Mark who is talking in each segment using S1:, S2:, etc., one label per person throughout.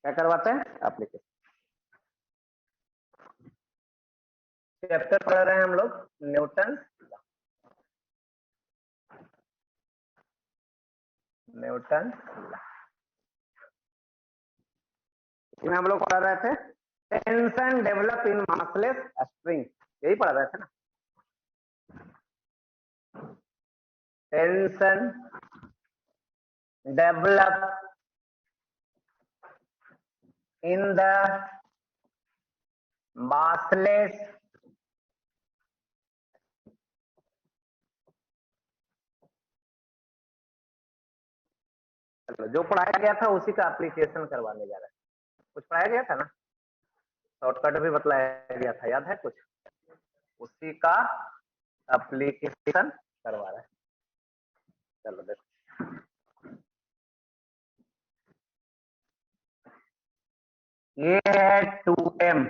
S1: क्या करवाते हैं? एप्लीकेशन। चैप्टर पढ़ रहे हैं हम लोग न्यूटन न्यूटन इसमें हम लोग पढ़ रहे थे tension develop in massless spring, यही पढ़ रहे थे ना। Tension develop in the massless जो पढ़ाया गया था उसी का एप्लीकेशन करवाने जा रहे हैं। कुछ पढ़ाया गया था ना, शॉर्टकट भी बतलाया गया था, याद है कुछ? उसी का एप्लीकेशन करवा रहे हैं। चलो देखो, ये है 2m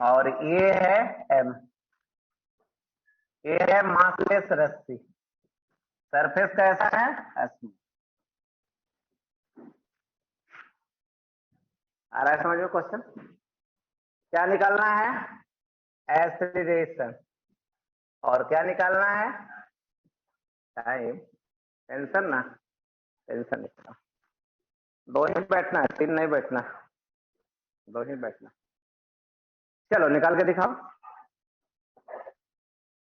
S1: और ये है m, ये है मासलेस रस्सी, सरफेस कैसा है? स्मूथ। आ रहा है समझ में क्वेश्चन? क्या निकालना है? एक्सीलरेशन। और क्या निकालना है? टाइम। टेंशन ना, टेंशन निकालना। दो ही बैठना है, तीन नहीं बैठना, दो ही बैठना। चलो निकाल के दिखाओ,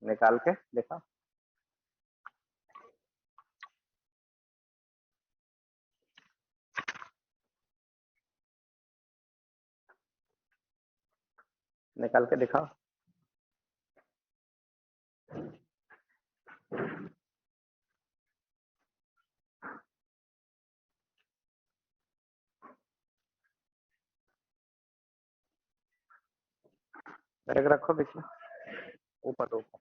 S1: निकाल के दिखाओ। निकाल के दिखाओ। बैग रखो बीच में, ऊपर तो ऊपर,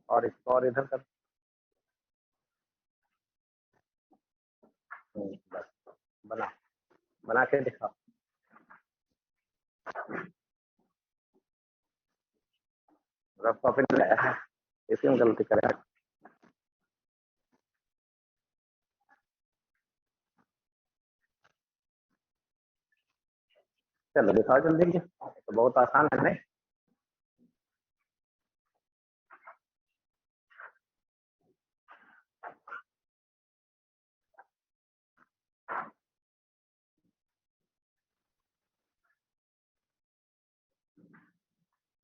S1: और इसको और इधर कर। बस बना, बना के दिखाओ। रफ कॉपी नहीं लाया है, इसी में गलती करे। चलो दिखाओ जल्दी, तो बहुत आसान है नहीं?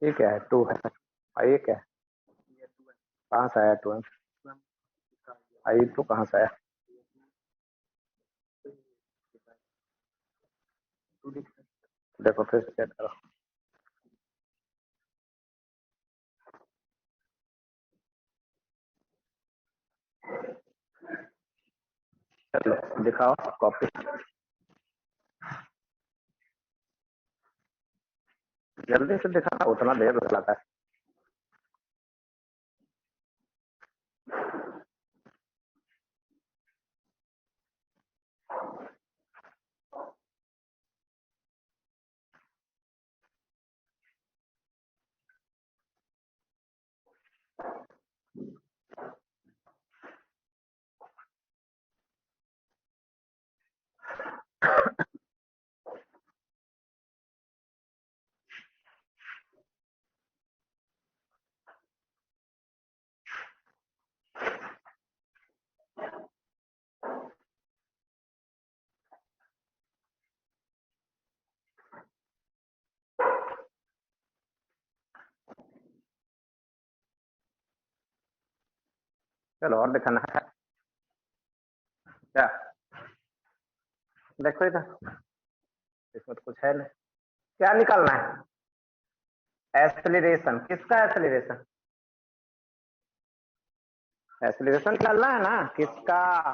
S1: ये क्या है? 2 है और ये क्या है? कहाँ से आया 2m? आई तो कहाँ से आया? देखो फिर चेक करो। चलो दिखाओ कॉपी, जल्दी से दिखाओ, उतना देर लगाता है। चलो और दिखाना है क्या? देखो इधर, इसमें तो कुछ है नहीं। क्या निकालना है? एक्सेलरेशन। किसका एक्सेलरेशन? एक्सेलरेशन निकालना है ना, किसका?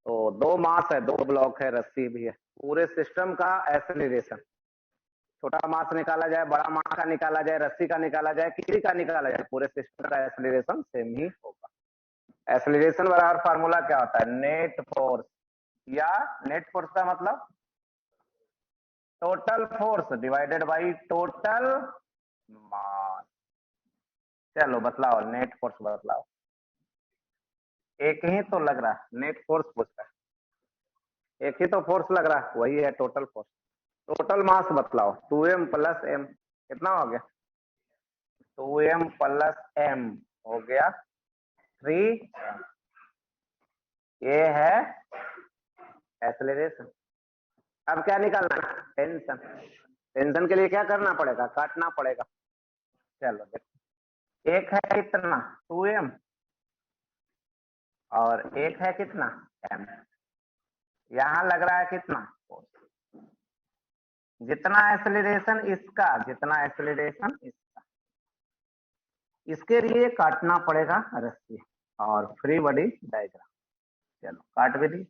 S1: तो दो मास है, दो ब्लॉक है, रस्सी भी है, पूरे सिस्टम का एक्सेलरेशन। छोटा मास निकाला जाए, बड़ा मास का निकाला जाए, रस्सी का निकाला जाए, किसी का निकाला जाए, पूरे सिस्टम का एक्सेलरेशन सेम ही होगा। एक्सेलरेशन बराबर फार्मूला क्या होता है? नेट फोर्स, या नेट फोर्स का मतलब total force divided by total मास। चलो बतलाओ, नेट फोर्स बतलाओ। एक ही तो लग रहा है, नेट फोर्स पूछ रहा है। एक ही तो फोर्स लग रहा है, वही है टोटल फोर्स। टोटल मास बतलाओ, 2m प्लस m कितना हो गया? 2m प्लस m हो गया 3। ये है एक्सेलरेशन। अब क्या निकालना है? टेंशन। टेंशन के लिए क्या करना पड़ेगा? काटना पड़ेगा। चलो देखो, एक है कितना? 2m, और एक है कितना? m। यहां लग रहा है कितना? जितना एक्सेलरेशन इसका, जितना एक्सेलरेशन इसका, इसके लिए काटना पड़ेगा रस्सी। और फ्री बॉडी डायग्राम, चलो काट भी दी।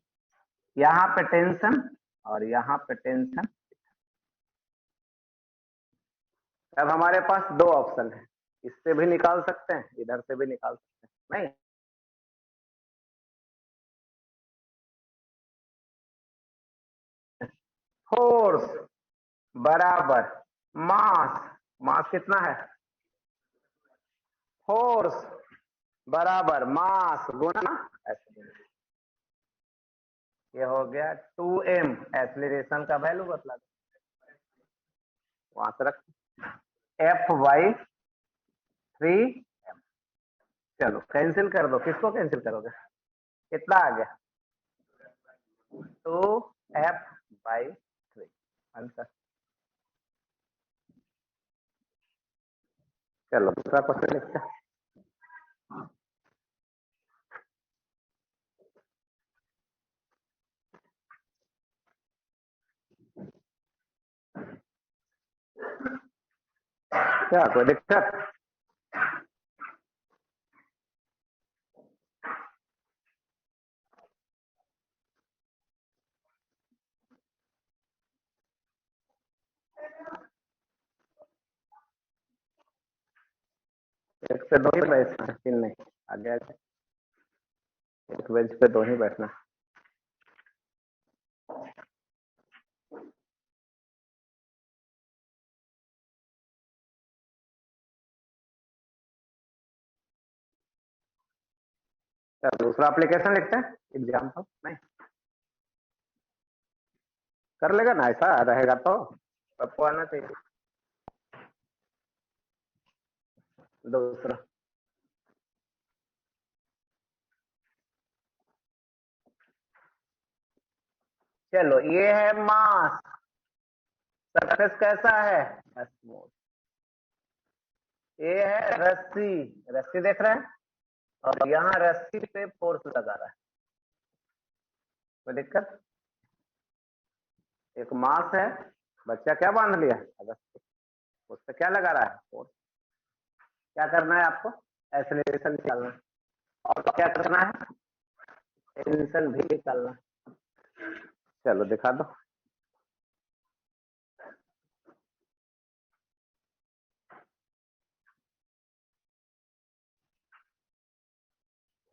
S1: यहाँ पे टेंशन और यहाँ पे टेंशन। अब हमारे पास दो ऑप्शन है, इससे भी निकाल सकते हैं, इधर से भी निकाल सकते हैं। नहीं, फोर्स बराबर मास। मास कितना है? फोर्स बराबर मास गुना एक्सेलरेशन। ये हो गया 2m, एक्सेलरेशन का वैल्यू बतला दो, वहां से रख। F by 3m। चलो कैंसिल कर दो, किसको कैंसिल करोगे? कितना आ गया? 2f by 3 answer. चलो दूसरा क्वेश्चन लिखते हैं। क्या कोई दिक्कत? एक पे दो ही बैठना है, तीन नहीं। आगे आगे एक बेंच पे दो ही बैठना। चलो दूसरा एप्लीकेशन लिखते हैं, एग्जाम्पल। नहीं कर लेगा ना, ऐसा रहेगा तो सबको आना चाहिए। दूसरा, चलो ये है मास, सरफेस कैसा है? स्मूथ। ये है रस्सी, रस्सी देख रहे हैं, और यहाँ रस्सी पे फोर्स लगा रहा है। कोई दिक्कत? एक मास है, बच्चा क्या बांध लिया? रस्सी, उस पे क्या लगा रहा है? फोर्स। क्या करना है आपको? एक्सेलरेशन निकालना है। और क्या करना है? टेंशन भी निकालना है। चलो दिखा दो।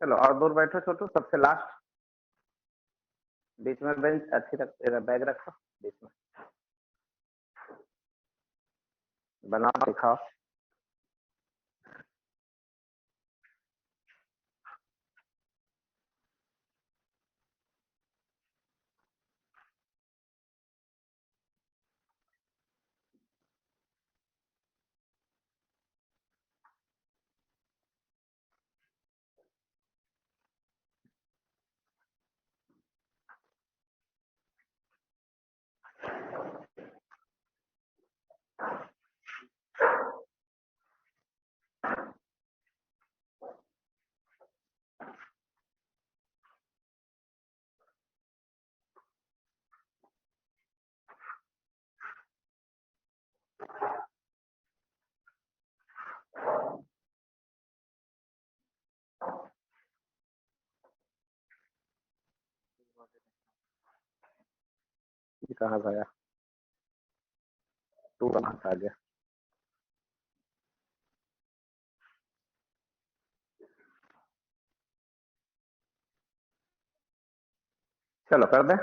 S1: चलो और दूर बैठो छोटू, सबसे लास्ट। बीच में बेंच अच्छी रख, बैग रखो बीच में। बनाओ दिखाओ। ये कहाँ से आया? तू कहाँ से आ गया? चलो कर दे।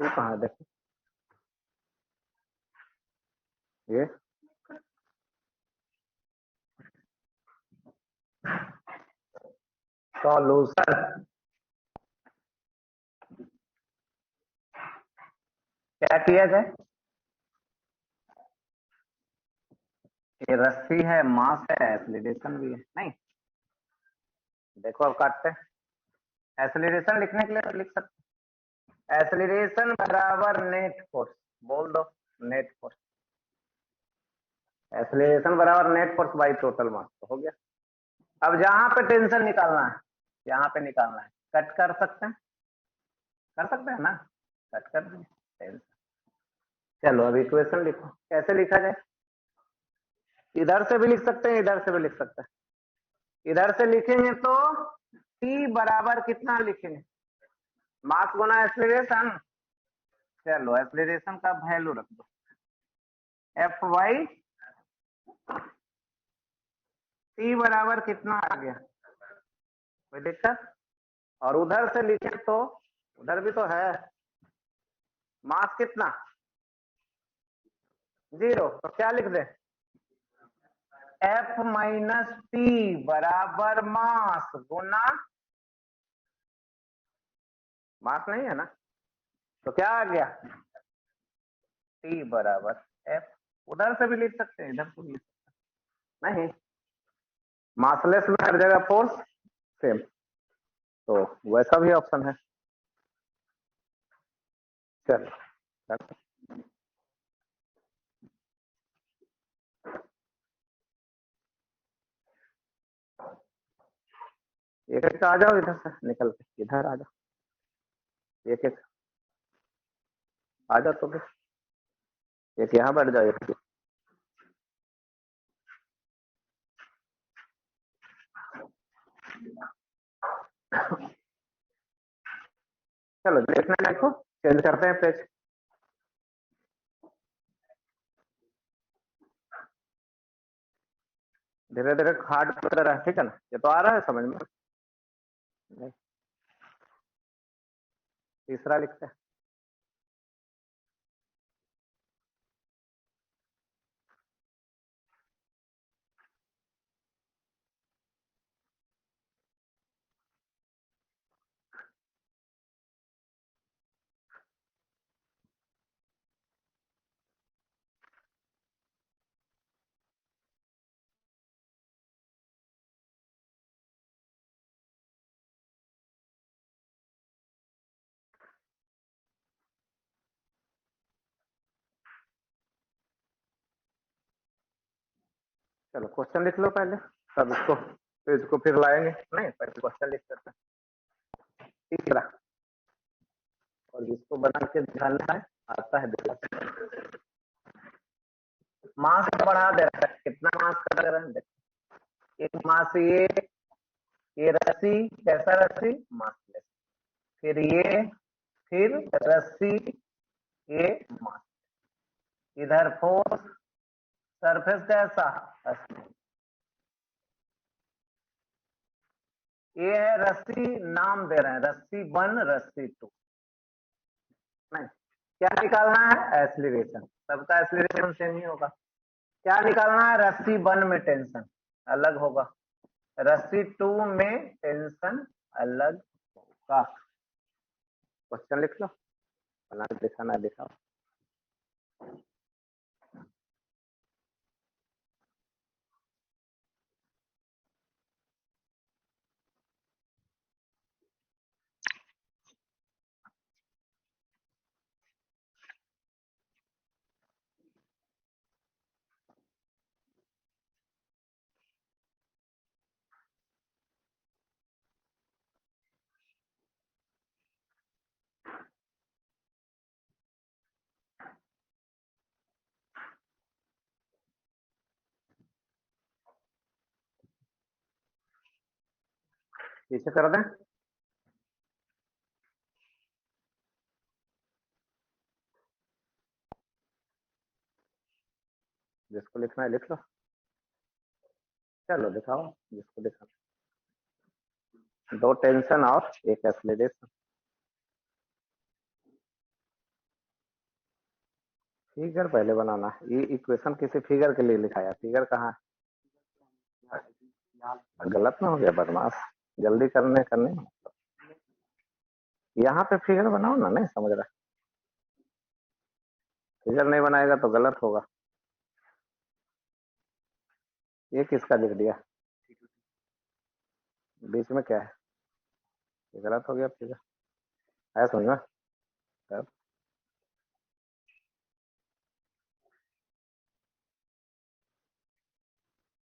S1: टू कहाँ है देखो, ये सॉल्यूशन क्या किया जाए, ये रस्सी है, मास है, एक्सीलरेशन भी है, नहीं देखो अब काटते हैं। एक्सीलरेशन लिखने के लिए लिख सकते हैं, एक्सीलरेशन बराबर नेट फोर्स, बोल दो नेट फोर्स, एक्सीलरेशन बराबर नेट फोर्स बाई टोटल मास, तो हो गया। अब जहां पे टेंशन निकालना है, यहाँ पे निकालना है, कट कर सकते हैं ना, कट कर दें टेंशन। चलो अब इक्वेशन लिखो, कैसे लिखा जाए, इधर से भी लिख सकते हैं, इधर से भी लिख सकते हैं। इधर से लिखेंगे तो T बराबर कितना लिखेंगे, मास गुना एक्सीलरेशन, चलो एक्सीलरेशन का वैल्यू रख दो, एफ वाई T बराबर कितना आ गया, कोई दिक्कत। और उधर से लिखे तो उधर भी तो है, मास कितना 0, तो क्या लिख दे, एफ माइनस टी बराबर मास गुना, मास नहीं है ना, तो क्या आ गया, टी बराबर एफ। उधर से भी लिख सकते हैं, इधर से भी लिख सकते हैं, नहीं मासलेस में हर जगह फोर्स सेम, तो वैसा भी ऑप्शन है। चलो एक एक आ जाओ, इधर से निकल के इधर आ जाओ, एक एक आ जाओ, तो फिर एक यहाँ बैठ जाओ, एक चलो देखना, देखो चेंज करते हैं पेज, धीरे धीरे हार्ड कर रहा है, ठीक है ना, ये तो आ रहा है समझ में, नहीं तीसरा लिखते हैं, चलो क्वेश्चन लिख लो पहले, तब इसको पेज को फिर लाएंगे, नहीं पहले क्वेश्चन लिख करते हैं। तीसरा, और जिसको बना के दिखाना है आता है देखो, मास बढ़ा दे रहा है, कितना मास कर रहे हैं देखो, एक मास ये रस्सी कैसा रस्सी, मासलेस, फिर ये, फिर रस्सी, ये मास, इधर फोर्स, सरफेस कैसा, ये है रस्सी, नाम दे रहे हैं रस्सी 1 रस्सी 2, नहीं क्या निकालना है, एक्सीलरेशन, सबका एक्सीलरेशन सेम ही होगा, क्या निकालना है, रस्सी 1 में टेंशन अलग होगा, रस्सी 2 में टेंशन अलग होगा। क्वेश्चन लिख लो, बना के दिखाना दिखाओ, पीछे कर दें, जिसको लिखना है लिख लो, चलो दिखाओ जिसको दिखाना, दो टेंशन और एक एक्सीलरेशन, फिगर पहले बनाना, ये इक्वेशन किसी फिगर के लिए लिखाया, फिगर कहाँ है? गलत ना हो गया बदमाश, जल्दी करने करने यहाँ पे फिगर बनाओ ना, नहीं समझ रहा, फिगर नहीं बनाएगा तो गलत होगा। ये किसका लिख दिया, बीच में क्या है, ये गलत हो गया फिगर, है समझ में?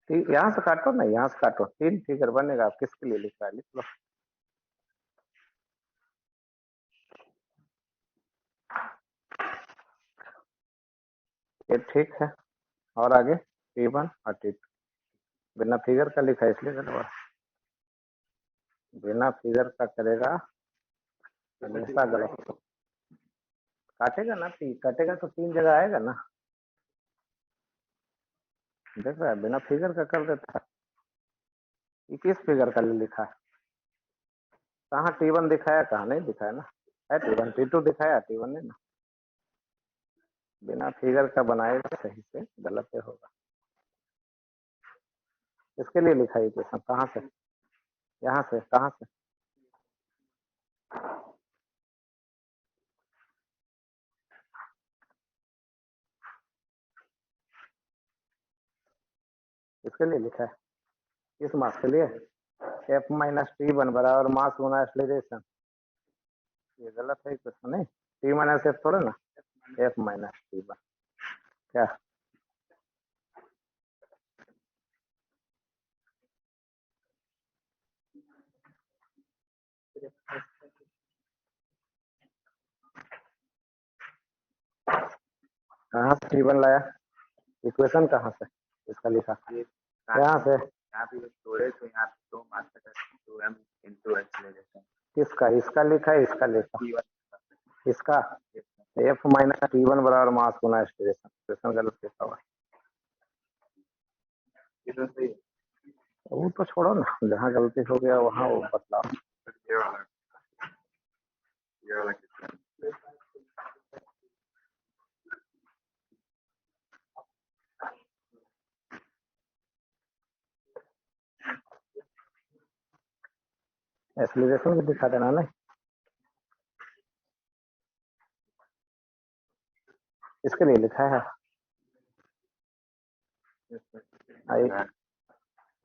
S1: यहाँ से काटो ना, यहाँ से काटो, 3 फिगर बनेगा, आप किसके लिए लिख रहा है, लिख लो। ये ठीक है, और आगे T1 और T2 बिना फिगर का लिखा है इसलिए गड़बड़, बिना फिगर का करेगा हमेशा गलत। काटेगा ना, काटेगा तो 3 जगह आएगा ना, देख रहा है, बिना फिगर का कर देता है। ये किस फिगर का लिखा है, कहाँ T1 दिखाया, कहाँ नहीं दिखाया ना, है T1, T2 दिखाया, T1 नहीं ना, बिना फिगर का बनाएगा सही से, गलत है होगा। इसके लिए लिखा है इक्वेशन, कहाँ से, यहाँ से, कहाँ से, इसके लिए लिखा है, किस मास के लिए, F माइनस T1 बराबर मास गुना एक्सलेरेशन, ये गलत है इक्वेशन, नहीं T माइनस F थोड़ा ना, F माइनस T1 क्या, कहाँ से T1 लाया, इक्वेशन कहाँ से, इसका लिखा यहाँ से, किसका, इसका लिखा है, इसका लिखा, इसका F माइनस T1 बराबर मास गुना एक्सलेरेशन, इक्वेशन गलत लिखा हुआ, वो तो छोड़ो ना, जहाँ गलती हो गया वहाँ वो बतलाओ। एक्सलेरेशन भी दिखा देना, नहीं इसके लिए लिखा है, आई,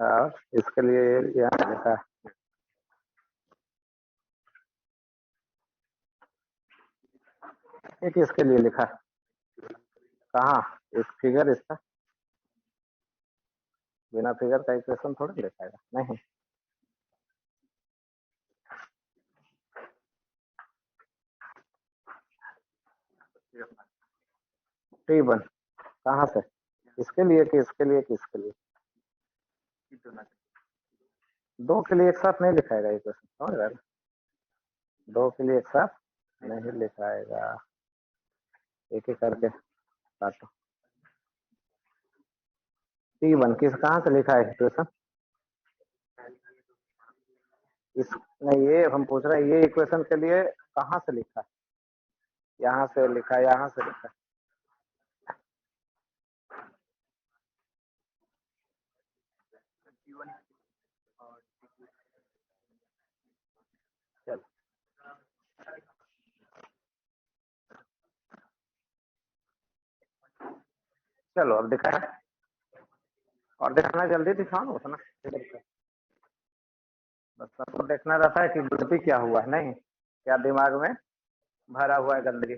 S1: और इसके लिए यहाँ लिखा है, ये किसके लिए लिखा है, कहाँ, एक फिगर इसका, बिना फिगर का इक्वेशन थोड़ी लिखाएगा, नहीं T1 कहाँ से, इसके लिए कि इसके लिए कि इसके लिए, दो के लिए एक साथ नहीं लिखाएगा इक्वेशन, समझ रहा है, दो के लिए एक साथ नहीं लिखाएगा, एक एक करके काटो। T1 किस, कहाँ से लिखा है इक्वेशन, इस, नहीं ये हम पूछ रहे हैं, ये इक्वेशन के लिए कहाँ से लिखा है, यहाँ से लिखा है, यहाँ से लिखा है, चलो चलो अब दिखाया, और दिखाना जल्दी दिखाओ ना उतना, बस सबको देखना रहता है कि गलती क्या हुआ है, नहीं क्या दिमाग में भरा हुआ है गंदगी।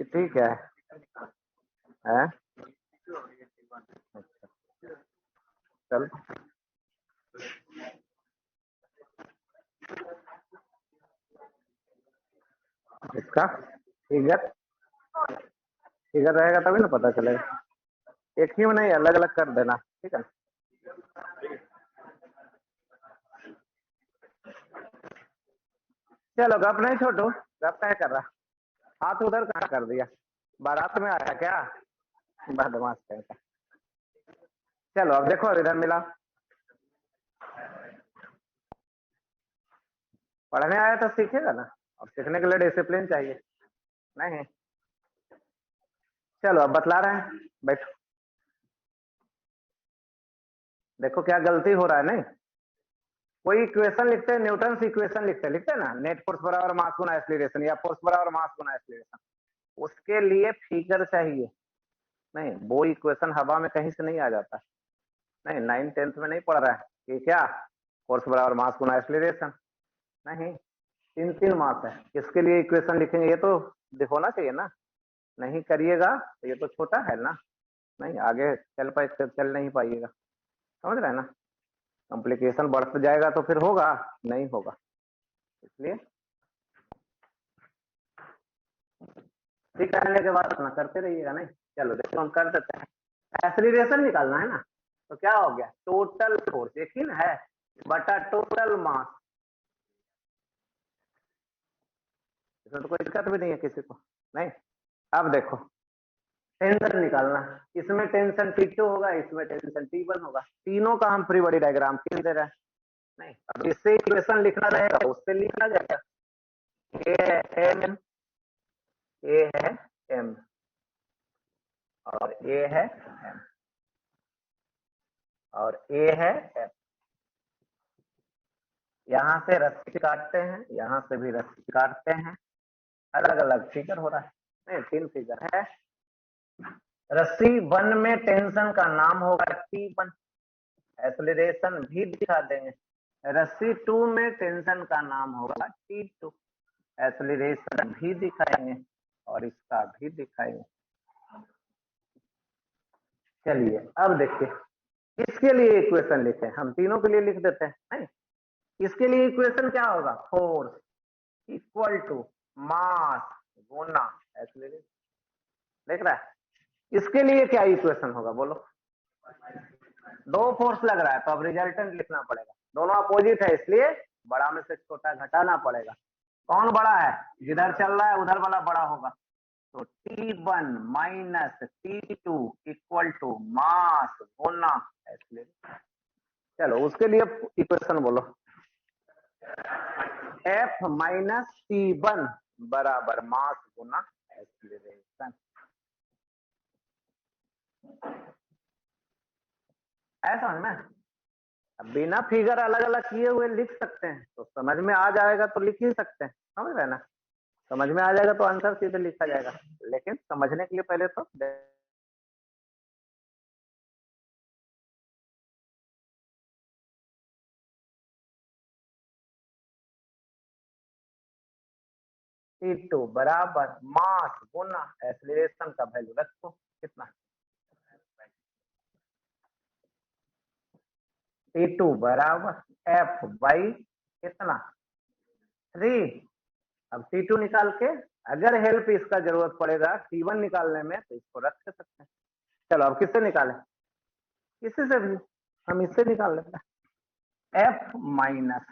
S1: ठीक है, हैं? चल इसका फिगर, फिगर रहेगा तभी ना पता चलेगा, एक ही में नहीं अलग अलग कर देना, ठीक है, चलो गप नहीं छोटू, गप क्या कर रहा, हाथ उधर कहाँ कर दिया, बारात में आया क्या, बदमाश कहीं का, चलो अब देखो, अब इधर मिला, पढ़ने आया तो सीखेगा ना, और सीखने के लिए डिसिप्लिन चाहिए। नहीं, चलो अब बतला रहे हैं, बैठो। देखो क्या गलती हो रहा है। नहीं, कोई इक्वेशन लिखते हैं, न्यूटन इक्वेशन लिखते हैं ना, नेट फोर्स बराबर मास गुना एक्सीलरेशन, या फोर्स बराबर मास गुना एक्सीलरेशन, उसके लिए फिगर चाहिए। नहीं, वो इक्वेशन हवा में कहीं से नहीं आ जाता। नहीं, 9th-10th में नहीं पढ़ रहा है कि क्या फोर्स बराबर मास गुना एक्सीलरेशन। नहीं, 3 मास है, इसके लिए इक्वेशन लिखेंगे, ये तो होना चाहिए ना। नहीं करिएगा तो ये तो छोटा है ना, नहीं आगे चल नहीं पाइएगा, समझ रहे हैं ना। कॉम्प्लिकेशन बढ़ता जाएगा तो फिर होगा, नहीं होगा, इसलिए करने के बाद अपना करते रहिएगा। नहीं, चलो देखो हम कर देते हैं। एक्सीलरेशन निकालना है ना, तो क्या हो गया, टोटल फोर्स एक ही ना है बटा टोटल मास। इसमें तो कोई दिक्कत भी नहीं है किसी को। नहीं, अब देखो टेंशन निकालना, इसमें टेंशन T2 होगा, इसमें टेंशन T1 होगा, तीनों का हम फ्री बॉडी डायग्राम क्यों दे रहे हैं। नहीं, अब इससे इक्वेशन लिखना रहेगा, उससे लिखना जाएगा। ए है एम, ए है एम, और ए है एम, और ए है एम। यहां से रस्सी काटते हैं, यहां से भी रस्सी काटते हैं, अलग अलग फिगर हो रहा है। नहीं, 3 फिगर है। रस्सी 1 में टेंशन का नाम होगा T1, एक्सीलरेशन भी दिखा देंगे। रस्सी 2 में टेंशन का नाम होगा T2, एक्सीलरेशन भी दिखाएंगे, और इसका भी दिखाएंगे। चलिए अब देखिए, इसके लिए इक्वेशन लिखे, हम तीनों के लिए लिख देते हैं। नहीं, इसके लिए इक्वेशन क्या होगा, फोर्स इक्वल टू मास गुना एक्सीलरेशन, देख रहा है। इसके लिए क्या इक्वेशन होगा बोलो, 2 फोर्स लग रहा है तो अब रिजल्टेंट लिखना पड़ेगा, दोनों अपोजिट है इसलिए बड़ा में से छोटा घटाना पड़ेगा। कौन बड़ा है, जिधर चल रहा है उधर वाला बड़ा होगा, तो T1 minus T2 equal to mass गुना एक्सीलरेशन। चलो उसके लिए इक्वेशन बोलो, F माइनस T1 बराबर मास गुना एक्सीलरेशन। ऐसा है ना, बिना फिगर अलग अलग किए हुए लिख सकते हैं, तो समझ में आ जाएगा तो लिख ही सकते हैं, समझ रहे ना। समझ में आ जाएगा तो आंसर सीधे लिखा जाएगा, लेकिन समझने के लिए पहले तो T2 बराबर मास गुना एक्सीलरेशन का वैल्यू रखो कितना, T2 बराबर F बाई कितना 3। अब T2 निकाल के, अगर हेल्प इसका जरूरत पड़ेगा T1 निकालने में तो इसको रख सकते हैं। चलो अब किससे निकालें, किसी से भी, हम इससे निकाल लेते हैं। F माइनस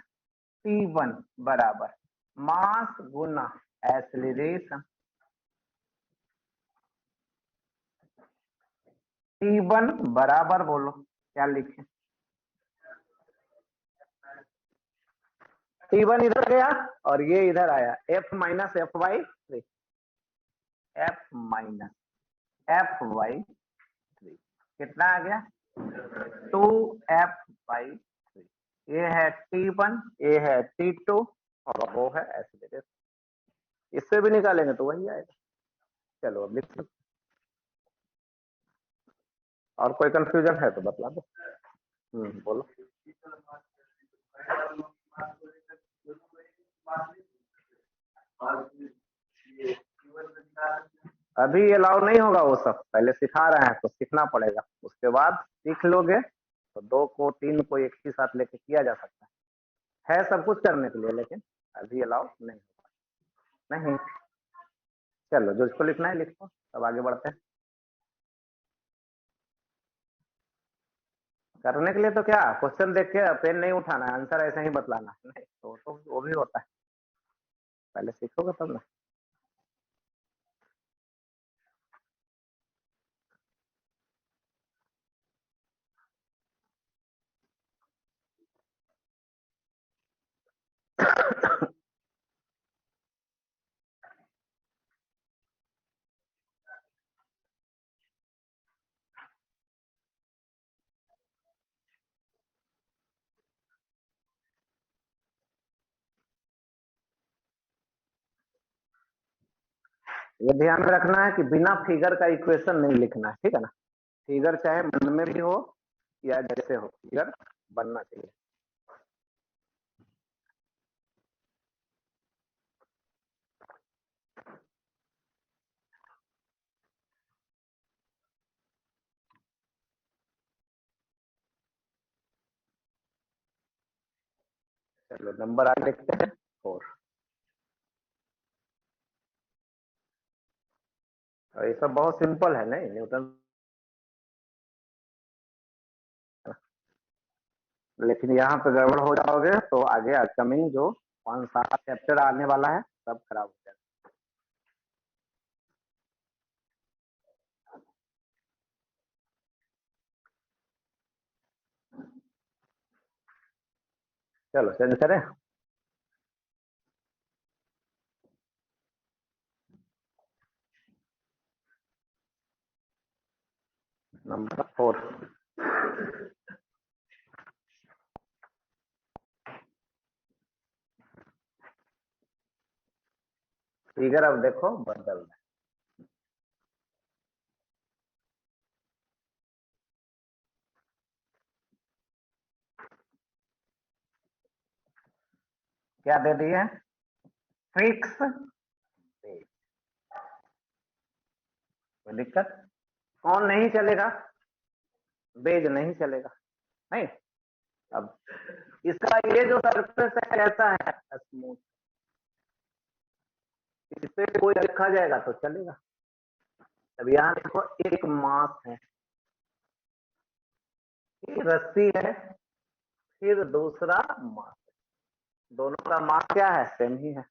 S1: T1 बराबर मास गुना एक्सीलरेशन। T1 बराबर बोलो क्या लिखें, T1 इधर गया और ये इधर आया, F minus F by 3, F minus F by 3 कितना आ गया 2F बाई 3। ये है T1, ये है T2, और वो है एक्सीलरेशन। इससे भी निकालेंगे तो वही आएगा। चलो अब लिख सकते, और कोई कंफ्यूजन है तो बतला दो। बोलो। अभी अलाउ नहीं होगा वो सब, पहले सिखा रहे हैं तो सीखना पड़ेगा, उसके बाद सीख लोगे तो 2 को 3 को एक ही साथ लेके किया जा सकता है सब कुछ करने के लिए, लेकिन अभी अलाउ नहीं होगा। नहीं, चलो जो इसको लिखना है लिखो, तब आगे बढ़ते हैं। करने के लिए तो क्या, क्वेश्चन देख के पेन नहीं उठाना है, आंसर ऐसे ही बतलाना है। नहीं तो वो भी होता है, पहले सीखोगे तब ना। ये ध्यान रखना है कि बिना फिगर का इक्वेशन नहीं लिखना है, ठीक है ना। फिगर चाहे मन में भी हो या जैसे हो, फिगर बनना चाहिए। चलो नंबर आगे लिखते हैं 4। और ये सब बहुत सिंपल है, नहीं न्यूटन, लेकिन यहाँ पे गड़बड़ हो जाओगे तो आगे अपकमिंग जो 5-7 चैप्टर आने वाला है सब खराब हो जाएगा। चलो चेंज करें। नंबर 4। फिगर अब देखो बदल रहा है। क्या दे दिए? Fix page. कोई दिक्कत? कौन नहीं चलेगा? बेज नहीं चलेगा, नहीं। अब इसका ये जो सरफेस है कैसा है? स्मूथ। इस पे कोई लिखा जाएगा तो चलेगा। अब यहाँ देखो एक मास है, एक रस्सी है, फिर दूसरा मास। दोनों का मास क्या है? सेम ही है,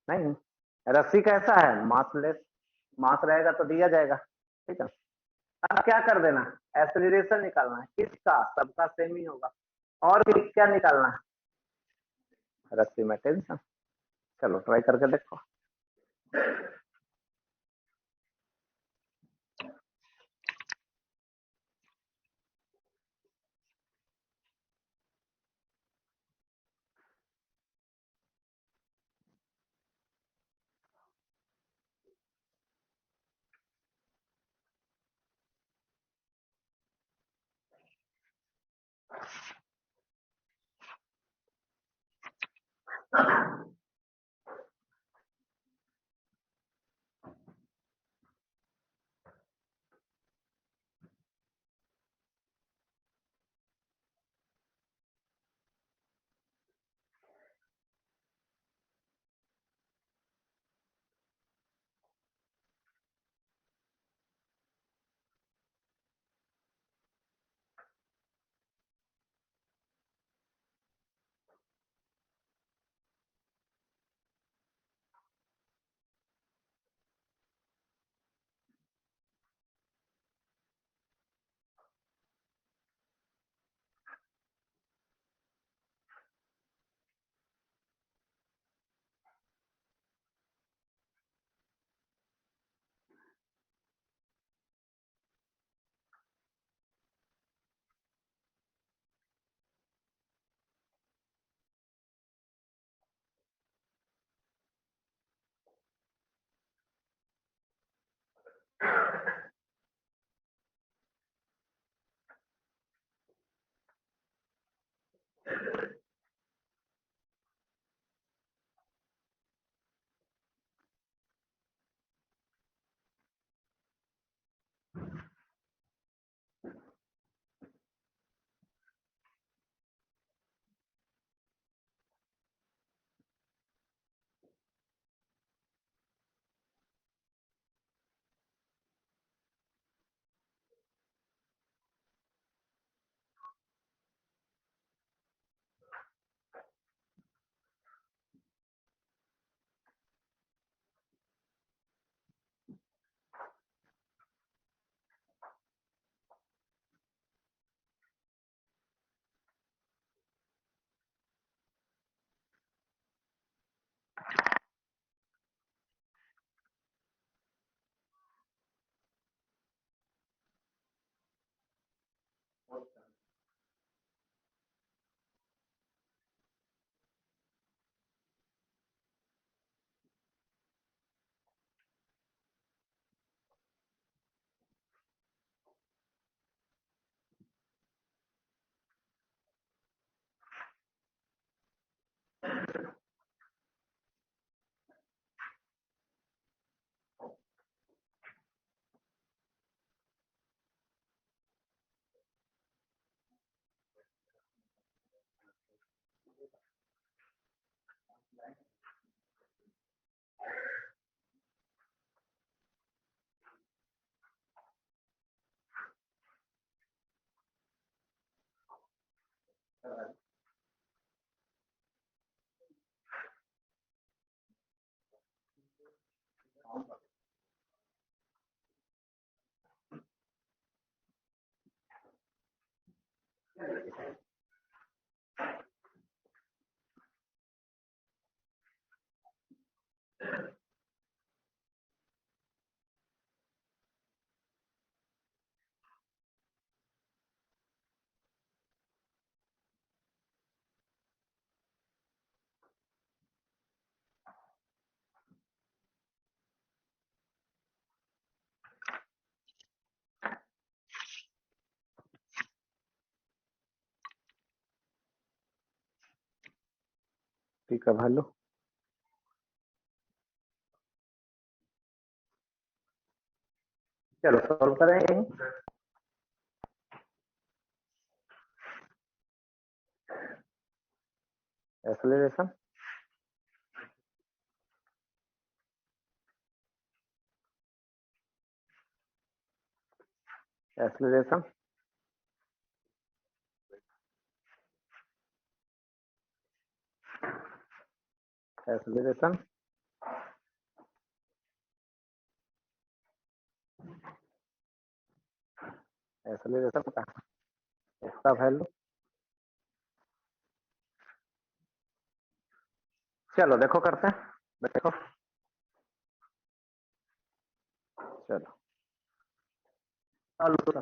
S1: नहीं। रस्सी कैसा है? मासलेस। मास रहेगा तो दिया जाएगा, ठीक है। अब क्या कर देना? एक्सेलरेशन निकालना है। किसका? सबका सेम ही होगा। और फिर क्या निकालना है? रस्सी में टेंशन। चलो ट्राई करके देखो। टी का वैल्यू चलो सॉल्व करें। एक्सेलरेशन एक्सेलरेशन एक्सेलरेशन एक्सेलरेशन का इसका वैल्यू चलो देखो करते हैं, देखो चलो सॉल्व करो।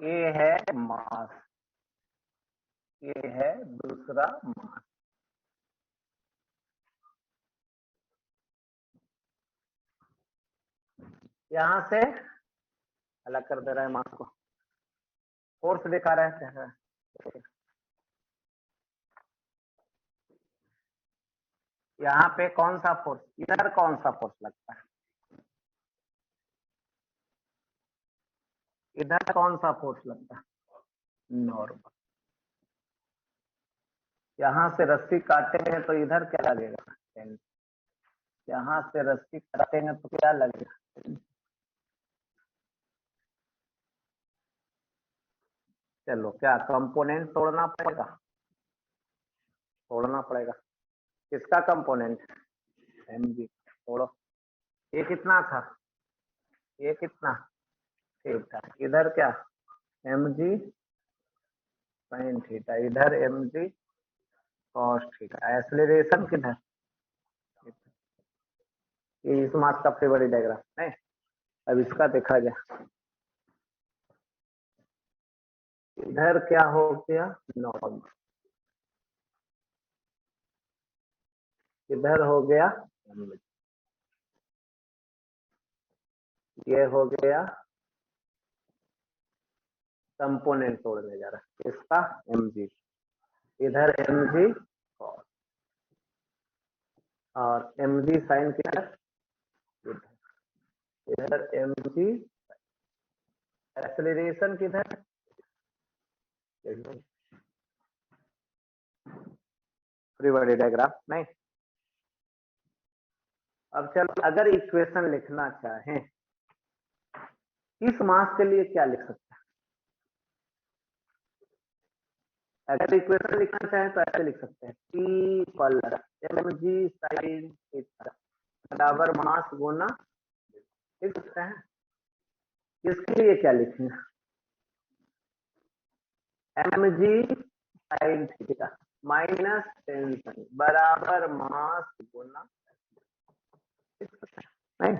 S1: ये है मास, ये है दूसरा मास। यहां से अलग कर दे रहा है मास को, फोर्स दिखा रहे हैं। यहाँ पे कौन सा फोर्स, इधर कौन सा फोर्स लगता है, इधर कौन सा फोर्स लगता है, नॉर्मल। यहाँ से रस्सी काटेंगे तो इधर क्या लगेगा, यहाँ से रस्सी काटेंगे तो क्या लगेगा। चलो क्या कंपोनेंट तोड़ना पड़ेगा, तोड़ना पड़ेगा। किसका कंपोनेंट, mg तोड़ो। ये कितना था, ये कितना, ठीक था। इधर क्या mg sin थीटा, इधर mg cos थीटा। एक्सेलरेशन किधर, ये इस मास का फ्री बॉडी डायग्राम है। अब इसका देखा जाए, इधर क्या हो गया नॉर्मल, इधर हो गया mg, ये हो गया कंपोनेंट तोड़ने जा रहा है इसका mg, इधर mg cos और mg sin किधर, इधर mg। एक्सेलरेशन किधर, फ्री बॉडी डायग्राम नहीं। अब चलो अगर इक्वेशन लिखना चाहें इस मास के लिए क्या लिख सकते हैं, अगर इक्वेशन लिखना चाहें तो ऐसे लिख सकते हैं, P plus mg sin theta बराबर मास गुना, लिख सकते हैं। इसके लिए क्या लिखेंगे, mg sin theta minus tension बराबर मास गुना, नहीं।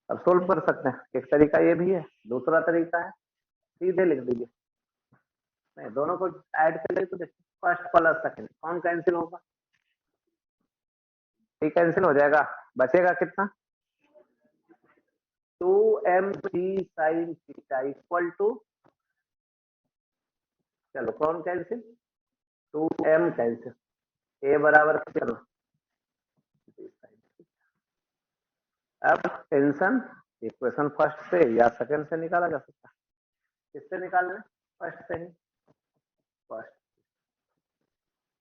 S1: अब सोल्व कर सकते हैं, एक तरीका ये भी है, दूसरा तरीका है सीधे लिख दीजिए। नहीं, दोनों को ऐड कर ले तो देखिए, फर्स्ट प्लस सेकंड कौन कैंसिल होगा, ये कैंसिल हो जाएगा, बचेगा कितना, 2mg sin theta equal to, चलो कौन कैंसिल, 2m कैंसिल, a बराबर चलो। अब टेंशन इक्वेशन फर्स्ट से या सेकंड से निकाला जा सकता है, किससे निकाल रहे, फर्स्ट से ही, first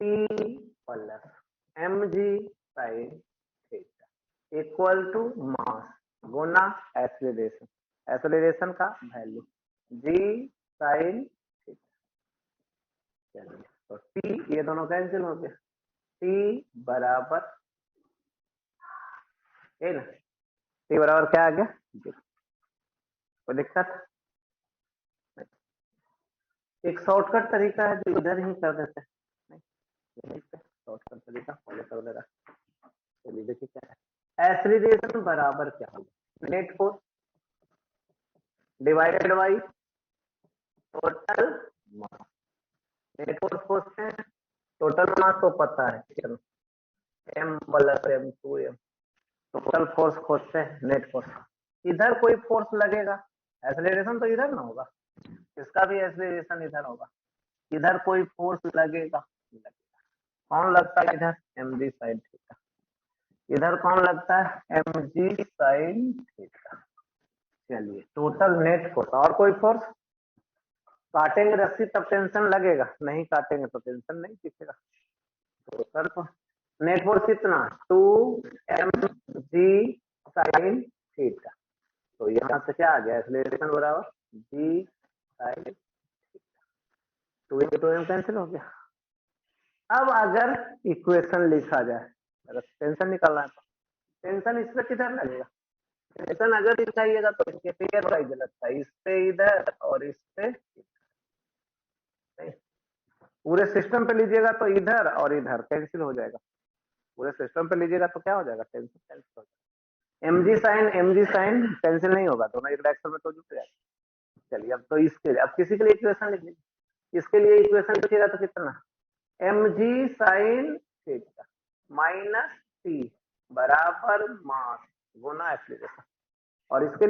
S1: P plus mg sin theta equal to mass गुना एक्सेलरेशन, एक्सेलरेशन का वैल्यू g sin थीटा। तो T ये दोनों कैंसिल हो गए, T बराबर है ना, T बराबर क्या आ गया, कोई दिक्कत। एक शॉर्टकट तरीका है जो इधर ही कर देते हैं, शॉर्टकट तरीका फॉलो कर दे रहा। चलिए देखिए क्या है, एक्सेलरेशन बराबर क्या होगा, net force divided by total mass. Net force पूछते हैं टोटल मास तो पता है कितना, m plus m2m। Total force खोजते हैं, नेट फोर्स। इधर कोई फोर्स लगेगा, एक्सेलरेशन तो इधर ना होगा, इसका भी एक्सेलरेशन इधर होगा, इधर कोई फोर्स लगेगा। कौन लगता है इधर? M G sine theta. इधर कौन लगता है? M G sine theta. चलिए, टोटल नेट फोर्स। और कोई फोर्स? काटेंगे रस्सी तब टेंशन लगेगा, नहीं काटेंगे तो टेंशन नहीं दिखेगा। तो सर नेट फोर्स कितना? 2 mg साइन थीटा। तो यहाँ से क्या आ गया? एक्सेलरेशन बराबर जी साइन, 2 कैंसिल हो गया। अब अगर इक्वेशन लिखा जाए, अगर टेंशन निकालना है तो टेंशन इस पे किधर लगेगा? टेंशन अगर दिखाइएगा तो इसके पेयर वाइज लगता है, इस पे इधर और इस पे नहीं। पूरे सिस्टम पे लीजिएगा तो इधर और इधर कैंसिल हो जाएगा। पूरे सिस्टम पे लीजिएगा तो क्या हो जाएगा? टेंशन कैंसिल हो जाएगा। एम जी साइन कैंसिल नहीं होगा, दोनों एक डायरेक्शन में तो जुट जाएगा। चलिए, अब तो इसके लिए, अब किसी के लिए इक्वेशन लिख लीजिए। इसके लिए इक्वेशन लिखिएगा तो कितना? M G sine theta minus T बराबर मास गुना एक्सीलरेशन। और इसके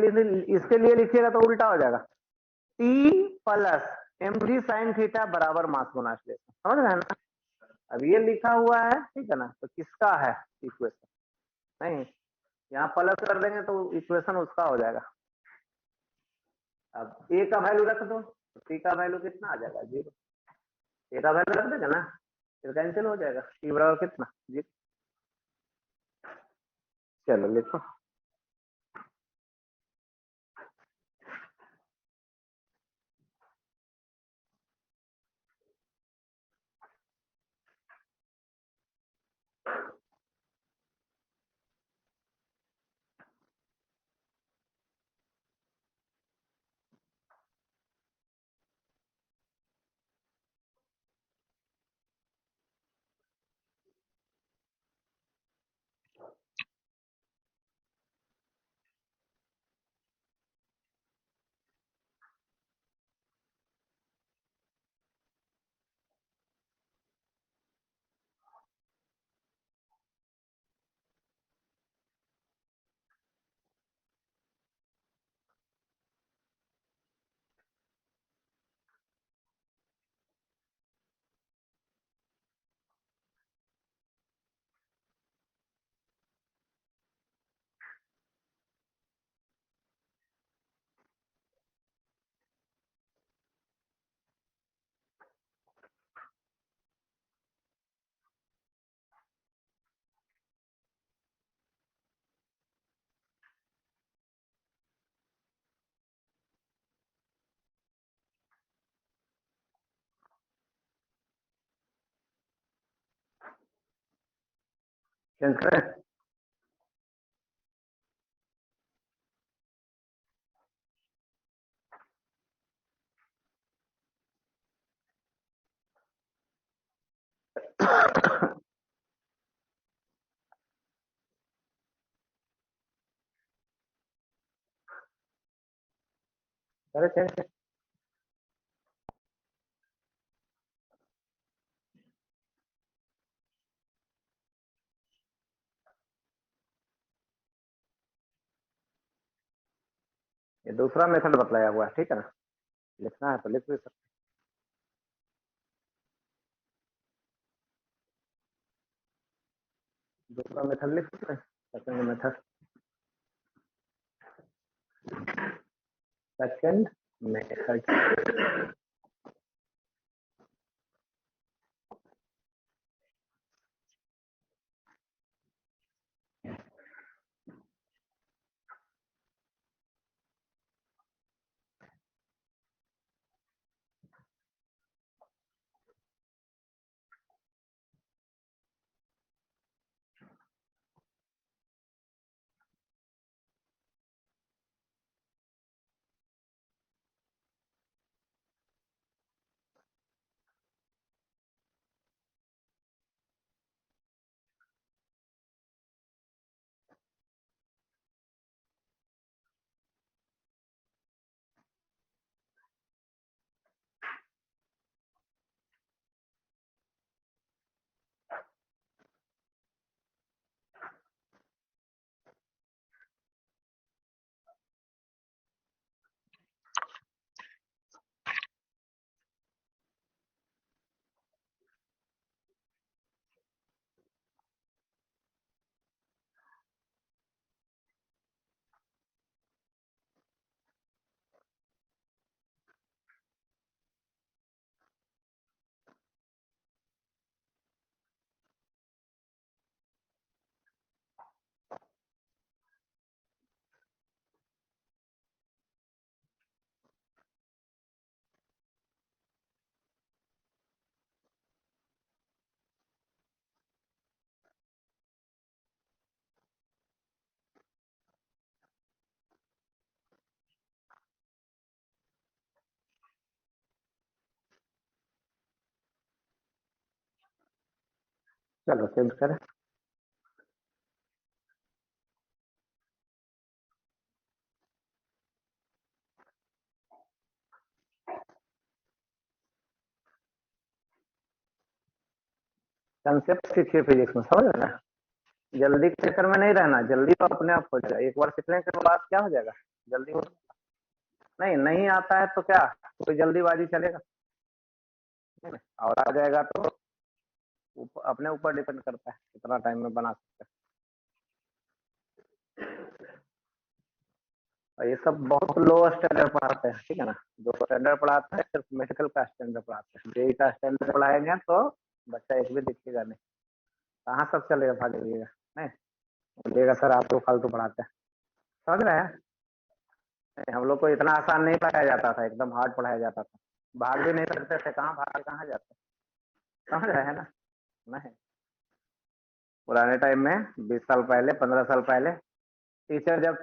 S1: लिए लिखिएगा तो उल्टा हो जाएगा, T plus M G sine theta बराबर मास गुना एक्सीलरेशन। समझ रहे हैं ना? अब ये लिखा हुआ है, ठीक है ना? तो किसका है इक्वेशन? नहीं, यहाँ प्लस कर देंगे तो इक्वेशन उसका हो जाएगा। अब ए का वैल्यू रख दो तो टी का वैल्यू कितना आ जाएगा? 0। ए का वैल्यू रख देगा ना, फिर कैंसिल हो जाएगा। टी बराबर कितना? 0। चलो लिखो। चेंज करें? अरे चेंज। ये दूसरा मेथड बतलाया हुआ है, ठीक है ना? लिखना है तो लिख भी सकते। दूसरा मेथड लिख सकते हैं, सेकंड मेथड। सेकंड मेथड चलो चेंज करें। कंसेप्ट सीखिए फिजिक्स में, समझ रहे ना। जल्दी के चक्कर में नहीं रहना, जल्दी तो अपने आप हो जाएगा, एक बार सीखने के बाद क्या हो जाएगा, जल्दी हो। नहीं नहीं आता है तो क्या, कोई जल्दीबाजी चलेगा, और आ जाएगा तो अपने ऊपर डिपेंड करता है कितना टाइम में बना सकते हैं। और ये सब बहुत लो स्टैंडर्ड पढ़ाते हैं, ठीक है ना। जो स्टैंडर्ड पढ़ाते हैं सिर्फ मेडिकल का स्टैंडर्ड पढ़ाते हैं, जेई का स्टैंडर्ड पढ़ाएंगे तो बच्चा एक भी दिखेगा नहीं, कहाँ सब चलेगा, भागेगा नहीं, बोलिएगा सर आप तो फालतू पढ़ाते हैं। समझ रहे हैं, हम लोग को इतना आसान नहीं पढ़ाया जाता था, एकदम हार्ड पढ़ाया जाता था, भाग भी नहीं सकते थे, कहाँ भाग कहाँ जाते, समझ रहे हैं ना। नहीं, पुराने टाइम में 20 साल पहले 15 साल पहले टीचर जब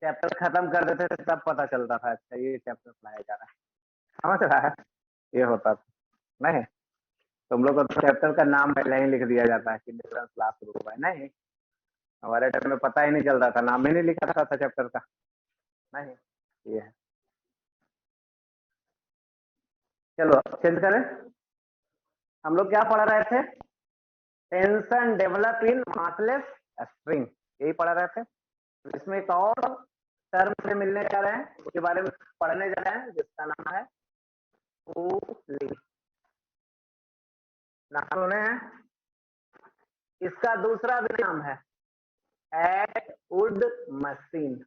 S1: चैप्टर खत्म कर देते थे तब पता चलता था अच्छा ये चैप्टर पढ़ाया जा रहा है, समझ रहा है, ये होता था। नहीं, तुम लोग को चैप्टर का नाम पहले ही लिख दिया जाता है कि डिफरेंस क्लास शुरू हुआ है, नहीं हमारे टाइम में पता ही नहीं चलता था, नाम ही नहीं लिखा था चैप्टर का। नहीं, ये है। चलो चेंज करें, हम लोग क्या पढ़ रहे थे, tension develop in massless string, यही पढ़ रहे थे। इसमें एक और टर्म से मिलने जा रहे हैं, उसके बारे में पढ़ने जा रहे हैं, जिसका नाम है पुली। नाम सुने हैं, इसका दूसरा भी नाम है एटवुड मशीन।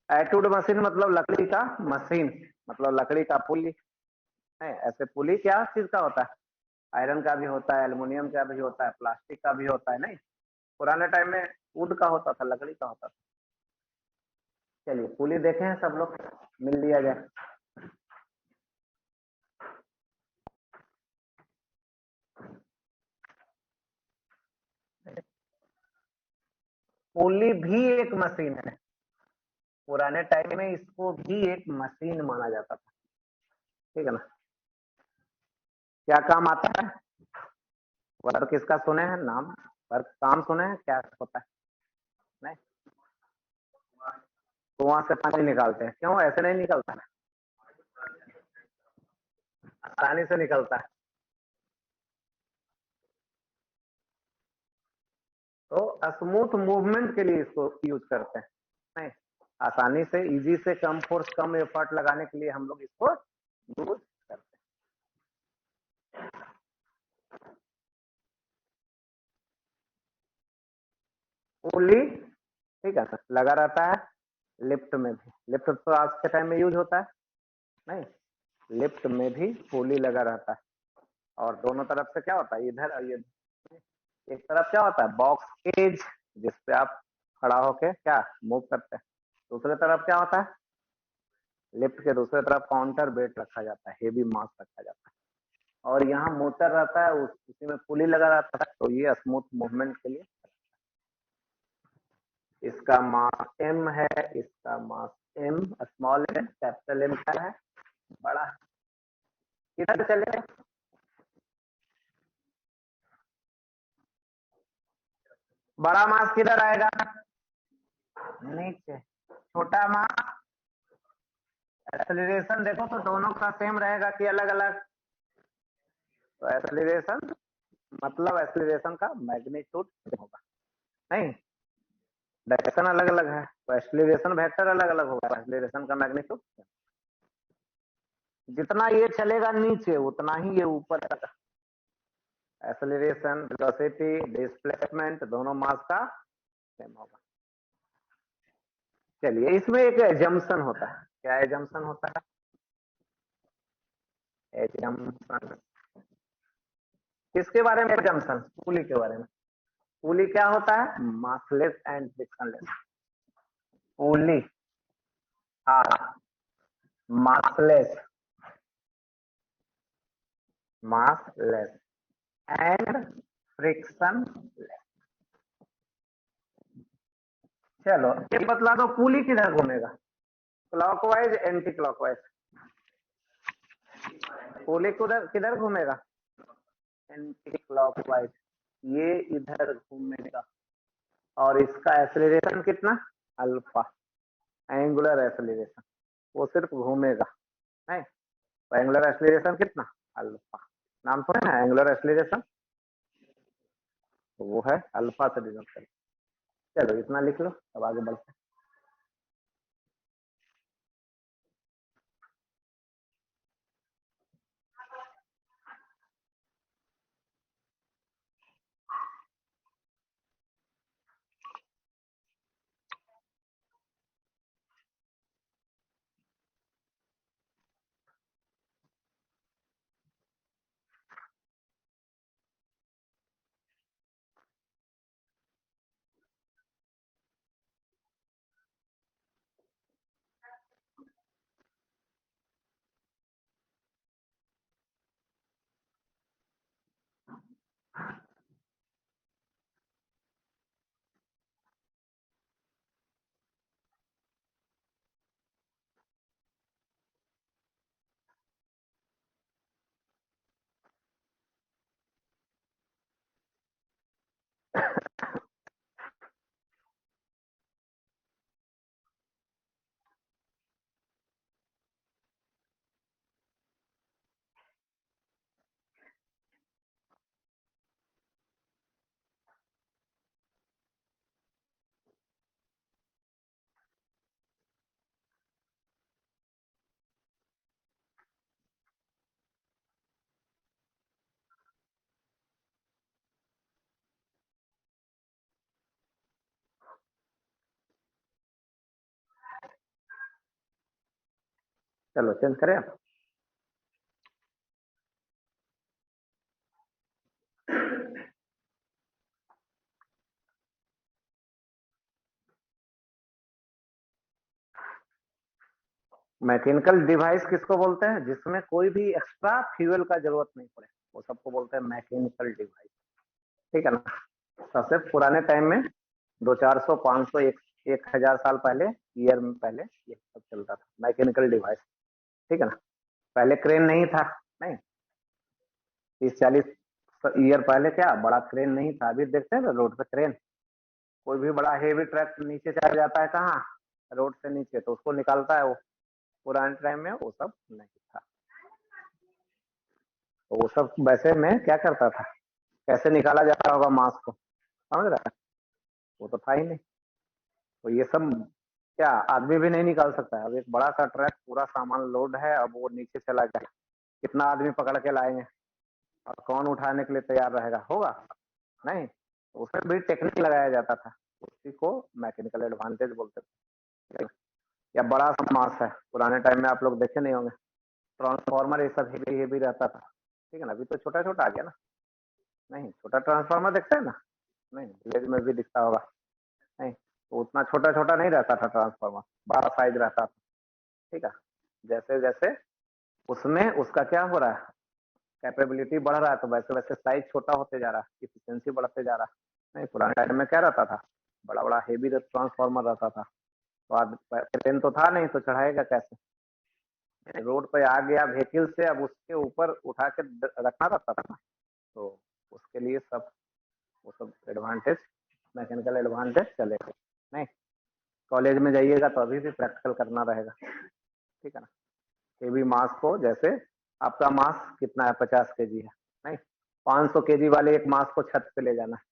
S1: एटवुड मशीन मतलब लकड़ी का मशीन, मतलब लकड़ी का पुली है। ऐसे पुली क्या चीज का होता है, आयरन का भी होता है, एल्युमिनियम का भी होता है, प्लास्टिक का भी होता है, नहीं पुराने टाइम में वुड का होता था, लकड़ी का होता था। चलिए पुली देखे हैं सब लोग, मिल लिया जाए। पुली भी एक मशीन है, पुराने टाइम में इसको भी एक मशीन माना जाता था, ठीक है ना। क्या काम आता है, वर्क किसका सुने हैं नाम, वर्क काम सुने हैं, क्या होता है, नहीं कुआं से पानी निकालते हैं, क्यों ऐसे नहीं निकलता है, आसानी से निकलता है। तो स्मूथ मूवमेंट के लिए इसको यूज करते हैं, नहीं आसानी से, इजी से, कम फोर्स कम एफर्ट लगाने के लिए हम लोग इसको यूज करते हैं। पुली, ठीक है सर, लगा रहता है लिफ्ट में भी, लिफ्ट तो आज के टाइम में यूज होता है, नहीं लिफ्ट में भी पुली लगा रहता है। और दोनों तरफ से क्या होता है, इधर और ये, एक तरफ क्या होता है बॉक्स केज, जिसपे आप खड़ा होके क्या मूव करते हैं, दूसरी तरफ क्या होता है, लिफ्ट के दूसरे तरफ काउंटर वेट रखा जाता है, हेवी मास रखा जाता है, और यहाँ मोटर रहता है, उसी में पुली लगा रहता है, तो ये स्मूथ मूवमेंट के लिए। इसका मास m है, इसका मास m स्मॉल है, कैपिटल M क्या है, बड़ा। किधर चले, बड़ा मास किधर आएगा, नीचे, छोटा मास, एक्सेलरेशन देखो तो दोनों का सेम रहेगा कि अलग अलग, तो एक्सेलरेशन मतलब एक्सेलरेशन का मैग्नीट्यूड होगा, नहीं डायरेक्शन अलग अलग है तो एक्सेलरेशन वेक्टर अलग अलग होगा, एक्सेलरेशन का मैग्नीट्यूड, जितना ये चलेगा नीचे उतना ही ये ऊपर जाएगा। एक्सेलरेशन, वेलोसिटी, डिस्प्लेसमेंट दोनों मास का सेम होगा। चलिए इसमें एक एजम्पशन होता है, क्या एजम्पशन होता है, एजम्पशन किसके बारे में, एजम्पशन पुली के बारे में। पुली क्या होता है, मासलेस एंड फ्रिक्शनलेस, पुली हाँ मासलेस, मासलेस एंड फ्रिक्शनलेस। चलो ये बतला दो पुली किधर घूमेगा, क्लॉकवाइज एंटी क्लॉकवाइज, पुली किधर किधर घूमेगा, एंटी क्लॉकवाइज, ये इधर घूमेगा। और इसका एक्सेलरेशन कितना, अल्फा, एंगुलर एक्सेलरेशन, वो सिर्फ घूमेगा नहीं। तो एंगुलर एक्सेलरेशन कितना, अल्फा, नाम सुने ना एंगुलर एक्सेलरेशन, तो वो है अल्फा से डिनोट करें। चलो इतना लिख लो, अब आगे बढ़ते हैं। चलो चेंज करें आप। मैकेनिकल डिवाइस किसको बोलते हैं, जिसमें कोई भी एक्स्ट्रा फ्यूल का जरूरत नहीं पड़े, वो सबको बोलते हैं मैकेनिकल डिवाइस, ठीक है ना। सबसे पुराने टाइम में 200, 400, 500, 1000 साल पहले, ईयर में पहले ये सब चलता था, मैकेनिकल डिवाइस, ठीक है ना। पहले क्रेन नहीं था, नहीं, 30-40 ईयर पहले क्या बड़ा क्रेन नहीं था। अभी देखते हैं ना रोड पे क्रेन, कोई भी बड़ा हेवी ट्रक नीचे चला जाता है कहाँ, रोड से नीचे, तो उसको निकालता है वो। पुराने टाइम में वो सब नहीं था, तो वो सब वैसे में क्या करता था, कैसे निकाला जाता होगा मांस को, समझ रहा है, वो तो था ही नहीं। तो ये सब क्या आदमी भी नहीं निकाल सकता है। अब एक बड़ा सा ट्रक पूरा सामान लोड है, अब वो नीचे चला गया, कितना आदमी पकड़ के लाएंगे, और कौन उठाने के लिए तैयार रहेगा, होगा नहीं। तो उसमें भी टेक्निक लगाया जाता था, उसी को मैकेनिकल एडवांटेज बोलते थे। या बड़ा सा मास है, पुराने टाइम में आप लोग देखे नहीं होंगे, ट्रांसफार्मर ये सब हेवी हेवी रहता था, ठीक है ना। अभी तो छोटा छोटा आ गया ना, नहीं छोटा ट्रांसफार्मर देखते हैं ना, नहीं विलेज में भी दिखता होगा, नहीं तो उतना छोटा छोटा नहीं रहता था ट्रांसफार्मर, बड़ा साइज रहता था, ठीक है। जैसे जैसे उसमें उसका क्या हो रहा है, कैपेबिलिटी बढ़ रहा है, तो वैसे वैसे साइज छोटा होते जा रहा है, इफिशियंसी बढ़ते जा रहा है। नहीं पुराने टाइम में क्या रहता था, बड़ा बड़ा हेवी ट्रांसफार्मर रहता था, तो आज ट्रेन तो था नहीं, तो चढ़ाएगा कैसे, रोड पे आ गया व्हीकल से, अब उसके ऊपर उठा के रखना रहता था ना, तो उसके लिए सब वो सब एडवांटेज, मैकेनिकल एडवांटेज चलेगा नहीं। कॉलेज में जाइएगा तो अभी भी प्रैक्टिकल करना रहेगा, ठीक है ना। हेवी मास को, जैसे आपका मास कितना है, 50 kg है, नहीं 500 kg वाले एक मास को छत पे ले जाना है,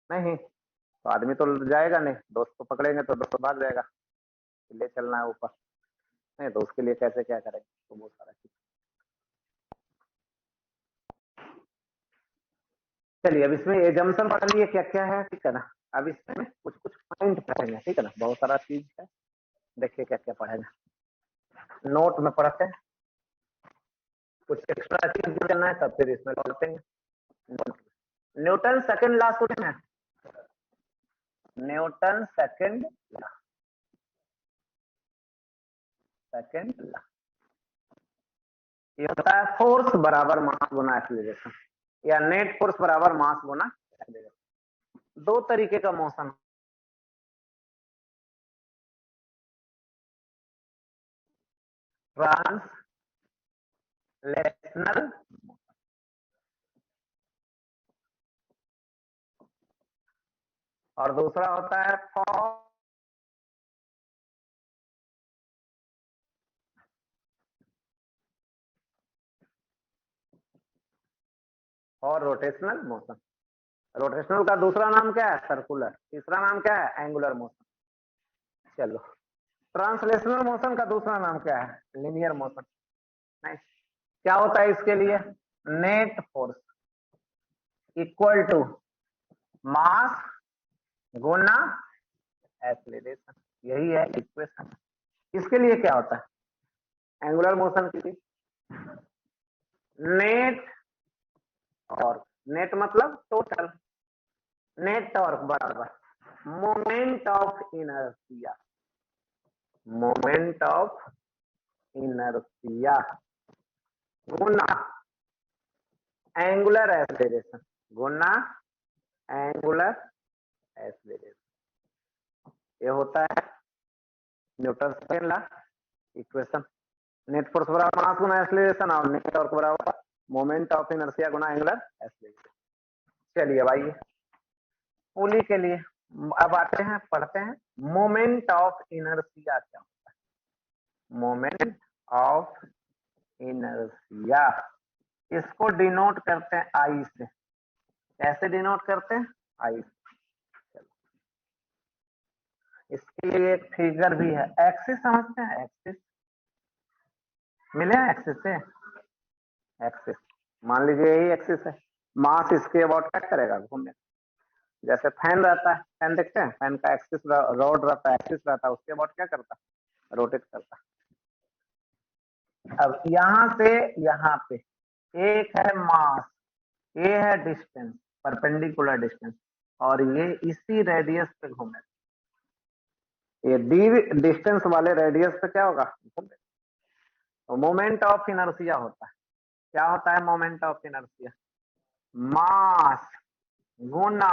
S1: नहीं तो आदमी तो जाएगा नहीं, दोस्त को पकड़ेंगे तो दोस्त भाग जाएगा, ले चलना है ऊपर, नहीं तो उसके लिए कैसे क्या करेंगे, तो बहुत सारा चीज। चलिए अब इसमें एजम्पशन पढ़ लिए क्या क्या है, ठीक है ना। अब इसमें कुछ कुछ पॉइंट पढ़ेंगे, ठीक है ना, बहुत सारा चीज है, देखिए क्या क्या पढ़ेंगे, नोट में पढ़ते हैं, कुछ एक्स्ट्रा चीज करना है तब फिर इसमें पढ़ते हैं। न्यूटन सेकंड लॉ सुने हैं, Newton second law, second law ये होता है फोर्स बराबर मास गुना एक्सीलरेशन, या नेट फोर्स बराबर मास गुना एक्सीलरेशन। दो तरीके का मोशन ट्रांसलेशनल और दूसरा होता है और रोटेशनल मोशन। रोटेशनल का दूसरा नाम क्या है? सर्कुलर। तीसरा नाम क्या है? Angular motion. चलो, ट्रांसलेशनल मोशन का दूसरा नाम क्या है? Linear motion. नहीं, क्या होता है इसके लिए? Net force equal to mass गुना एक्सीलरेशन। यही है इक्वेशन। इसके लिए क्या होता है? एंगुलर मोशन के लिए नेट और नेट मतलब टोटल, नेट टॉर्क बराबर moment of inertia, moment of inertia Guna angular acceleration, Guna angular acceleration. ये होता है Newton second law equation. Net force बराबर मास गुना एक्सीलरेशन और नेट टॉर्क बराबर moment of inertia Guna angular acceleration. चलिए भाई, पुली के लिए अब आते हैं, पढ़ते हैं मोमेंट ऑफ इनर्शिया क्या होता है। मोमेंट ऑफ इनर्शिया इसको डिनोट करते हैं आई से। कैसे डिनोट करते हैं? आई से। इसके लिए एक फिगर भी है। एक्सिस समझते हैं? एक्सिस मिले हैं एक्सिस से? एक्सिस मान लीजिए यही एक्सिस है। मास इसके अबाउट क्या करेगा? घूमे। जैसे फैन रहता है, फैन देखते हैं, फैन का एक्सिस रोड रहता है, एक्सिस रहता है, उसके अबाउट क्या करता है? रोटेट करता है। अब यहां से यहां पे एक है मास, ये है डिस्टेंस, परपेंडिकुलर डिस्टेंस, और ये इसी रेडियस पे घूमे। ये डी डिस्टेंस वाले रेडियस पे क्या होगा? घूमे। तो मोमेंट ऑफ इनर्शिया होता है। क्या होता है moment of inertia? Mass Guna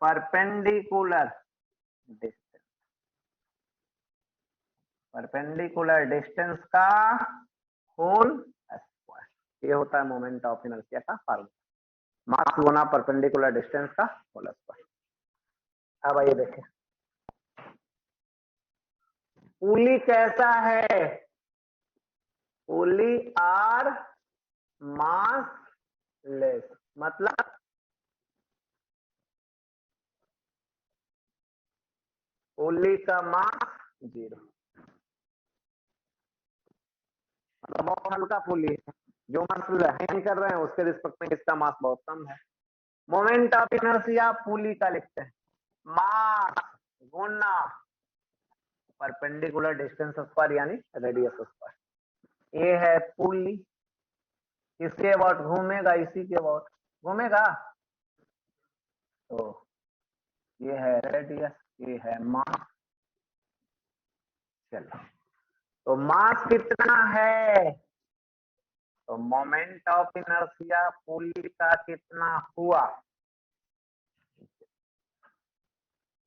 S1: perpendicular distance, perpendicular distance का होल स्क्वायर। ये होता है मोमेंट ऑफ इनर्शिया का फार्मूला, मास गुना परपेंडिकुलर डिस्टेंस का होल स्क्वायर। अब आइए देखें पुली कैसा है। पुली आर मास लेस, मतलब पुली का मास 0, मतलब बहुत हल्का पुली है। जो मसल हैंग कर रहे हैं उसके रिस्पेक्ट में इसका मास बहुत कम है। मोमेंट ऑफ इनर्शिया पुली का लिखते हैं मास गुना परपेंडिकुलर डिस्टेंस स्क्वायर यानी रेडियस स्क्वायर। ये है पुली, किसके अबाउट घूमेगा? इसी के अबाउट घूमेगा। तो ये है रेडियस, ये है मास। चलो, तो मास कितना है? तो मोमेंट ऑफ इनर्शिया पुली का कितना हुआ?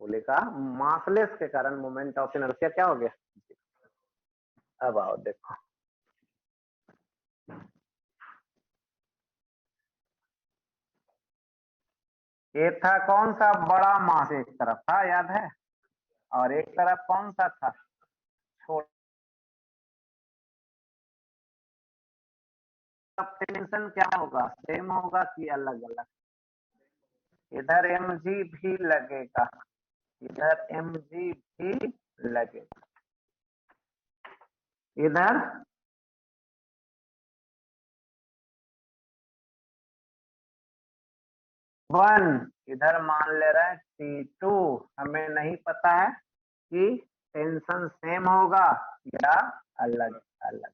S1: पुली का मासलेस के कारण मोमेंट ऑफ इनर्शिया क्या हो गया? अब आओ देखो, ये था कौन सा? बड़ा मास एक तरफ था, याद है, और एक तरफ कौन सा था? छोटा। टेंशन क्या होगा? सेम होगा कि अलग अलग? इधर mg भी लगेगा, इधर mg भी लगेगा, इधर वन, इधर मान ले रहे हैं T2। हमें नहीं पता है कि टेंशन सेम होगा या अलग अलग।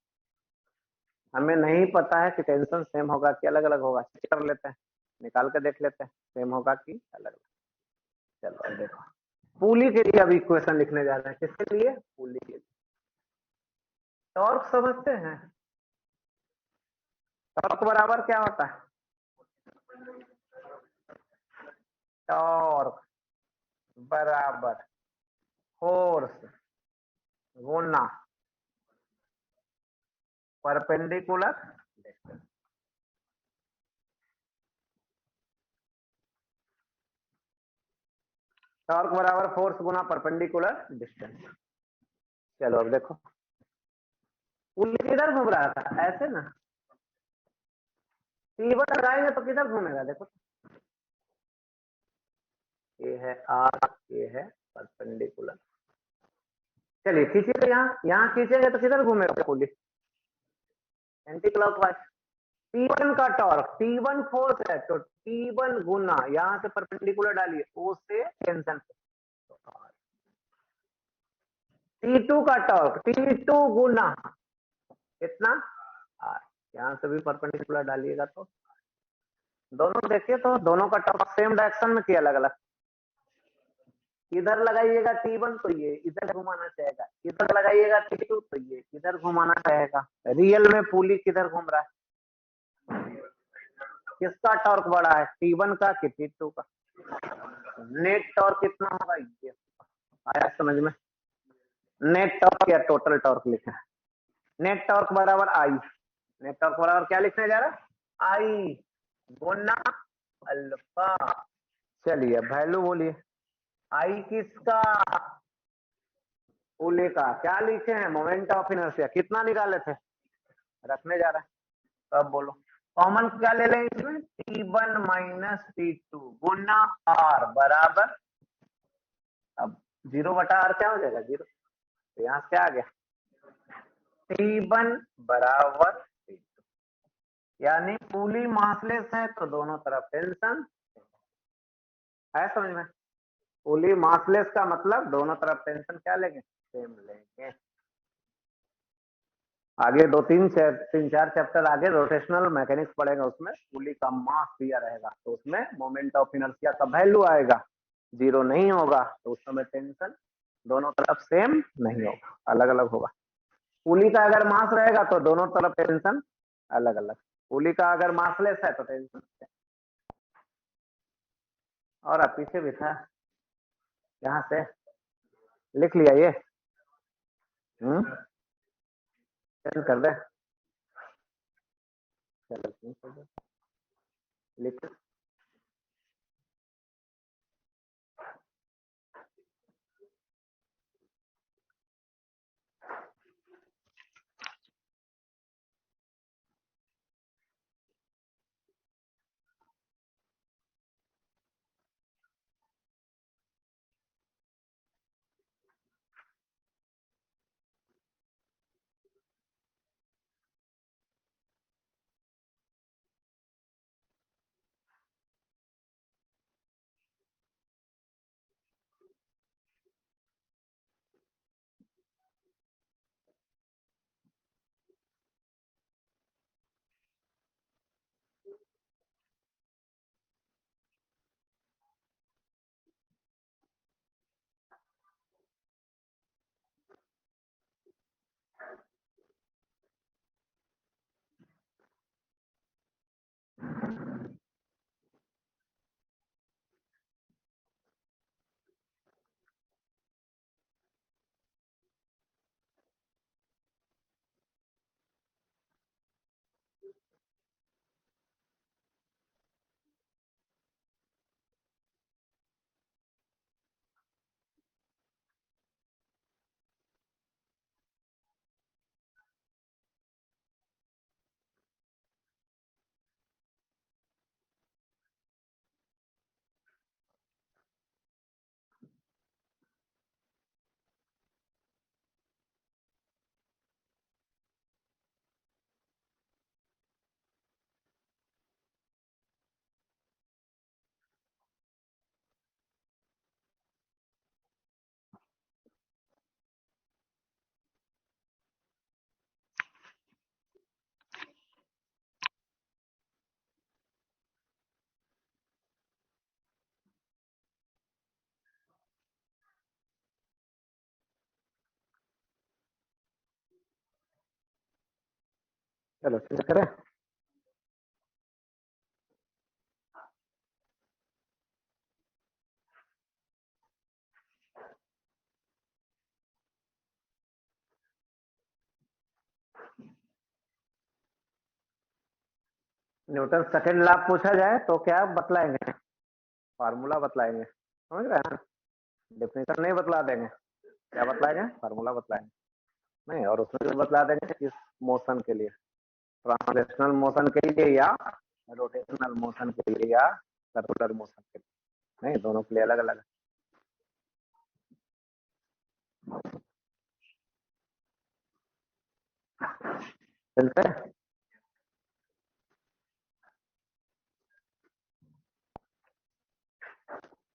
S1: हमें नहीं पता है कि टेंशन सेम होगा कि अलग अलग होगा। चेक कर लेते हैं, निकाल के देख लेते हैं सेम होगा कि अलग अलग। चलो देखो, पुली के लिए अभी इक्वेशन लिखने जा रहे हैं। किसके लिए? पुली के लिए। टॉर्क समझते हैं? टॉर्क बराबर क्या होता है? टॉर्क बराबर फोर्स गुना परपेंडिकुलर डिस्टेंस। टॉर्क बराबर फोर्स गुना परपेंडिकुलर डिस्टेंस। चलो अब देखो, पुल किधर घूम रहा था, ऐसे ना, टी1 लगाएंगे तो किधर घूमेगा, देखो ये है आर, ये है परपेंडिकुलर। चलिए खींचिए, तो यहाँ खींचेंगे तो किधर घूमेगा पुली, एंटी क्लॉकवाइज। T1 का टॉर्क, T1 फोर्स है तो T1 गुना यहां से परपेंडिकुलर डालिए, O से टेंशन। T2 का टॉर्क, T2 गुना कितना R, यहां से भी परपेंडिकुलर डालिएगा तो दोनों देखिए, तो दोनों का टॉर्क सेम डायरेक्शन में किया, अलग अलग। इधर लगाइएगा T1 तो ये इधर घुमाना चाहेगा, इधर लगाइएगा T2 तो ये इधर घुमाना चाहेगा। रियल में पुली किधर घूम रहा है, किसका टॉर्क बड़ा है, T1 का कि T2 का। नेट टॉर्क कितना होगा, ये आया समझ में। नेट टॉर्क या टोटल टॉर्क लिखा है, नेट टॉर्क बराबर आई, नेट टॉर्क बराबर क्या लिखने जा रहा है, आई गुना अल्फा। चलिए वैल्यू बोलिए, आई किसका, पुली का। क्या लिखे हैं, मोमेंट ऑफ इनर्शिया कितना निकाले थे, रखने जा रहा है, तो अब बोलो कॉमन क्या ले लें इसमें, T1 माइनस T2 गुना R बराबर, अब 0/R क्या हो जाएगा, 0, तो यहां से क्या आ गया, T1 बराबर T2। यानी पुली मासलेस है तो दोनों तरफ टेंशन है, समझ में। पुली मासलेस का मतलब दोनों तरफ टेंशन क्या लेंगे, सेम लेंगे। आगे तीन चार चैप्टर आगे रोटेशनल मैकेनिक्स पढ़ेगा, उसमें पुली का मास दिया रहेगा तो उसमें मोमेंट ऑफ इनर्शिया का वैल्यू आएगा, 0 नहीं होगा तो उस समय टेंशन दोनों तरफ सेम नहीं होगा, अलग अलग होगा। पुली का अगर मास रहेगा तो दोनों तरफ टेंशन अलग अलग, पुली का अगर मासलेस है तो टेंशन। और अब पीछे भी था, यहाँ से लिख लिया ये, चल कर दे, चलो लिख। चलो शुरू करें। न्यूटन सेकंड लॉ पूछा जाए तो क्या बतलाएंगे? फार्मूला बतलाएंगे, समझ रहे हैं? डेफिनेशन नहीं बतला देंगे, क्या बतलाएंगे? फार्मूला बतलाएंगे। नहीं, और उसमें भी बतला देंगे किस मोशन के लिए, ट्रांसलेशनल मोशन के लिए या रोटेशनल मोशन के लिए या सर्कुलर मोशन के लिए। नहीं, दोनों के लिए अलग अलग चलते हैं।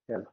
S1: चलो।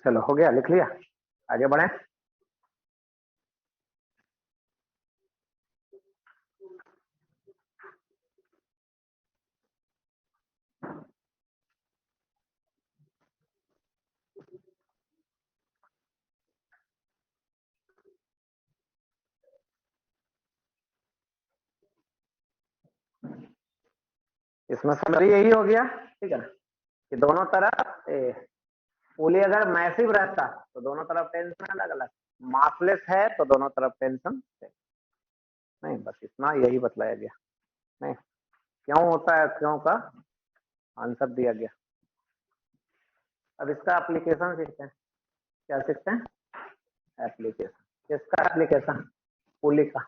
S1: चलो, हो गया, लिख लिया, आगे बढ़े। इसमें समरी यही हो गया, ठीक है ना, कि दोनों तरफ पुली अगर मैसिव रहता तो दोनों तरफ टेंशन अलग अलग, मासलेस है तो दोनों तरफ टेंशन। नहीं, बस इतना यही बतलाया गया। नहीं, क्यों होता है, क्यों का आंसर दिया गया। अब इसका एप्लीकेशन सीखते हैं। क्या सीखते हैं? एप्लीकेशन। किसका एप्लीकेशन? पुली का।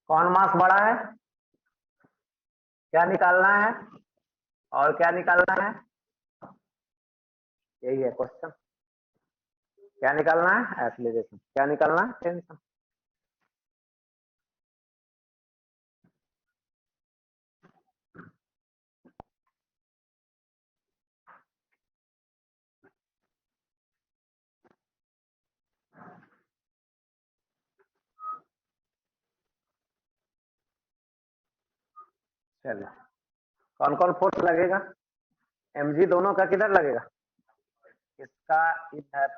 S1: कौन मास बड़ा है, क्या निकालना है और क्या निकालना है, यही है क्वेश्चन। क्या निकालना है, एक्सीलरेशन। क्या निकालना है, टेंशन। चलो, कौन कौन फोर्स लगेगा, mg दोनों का किधर लगेगा, इसका इधर,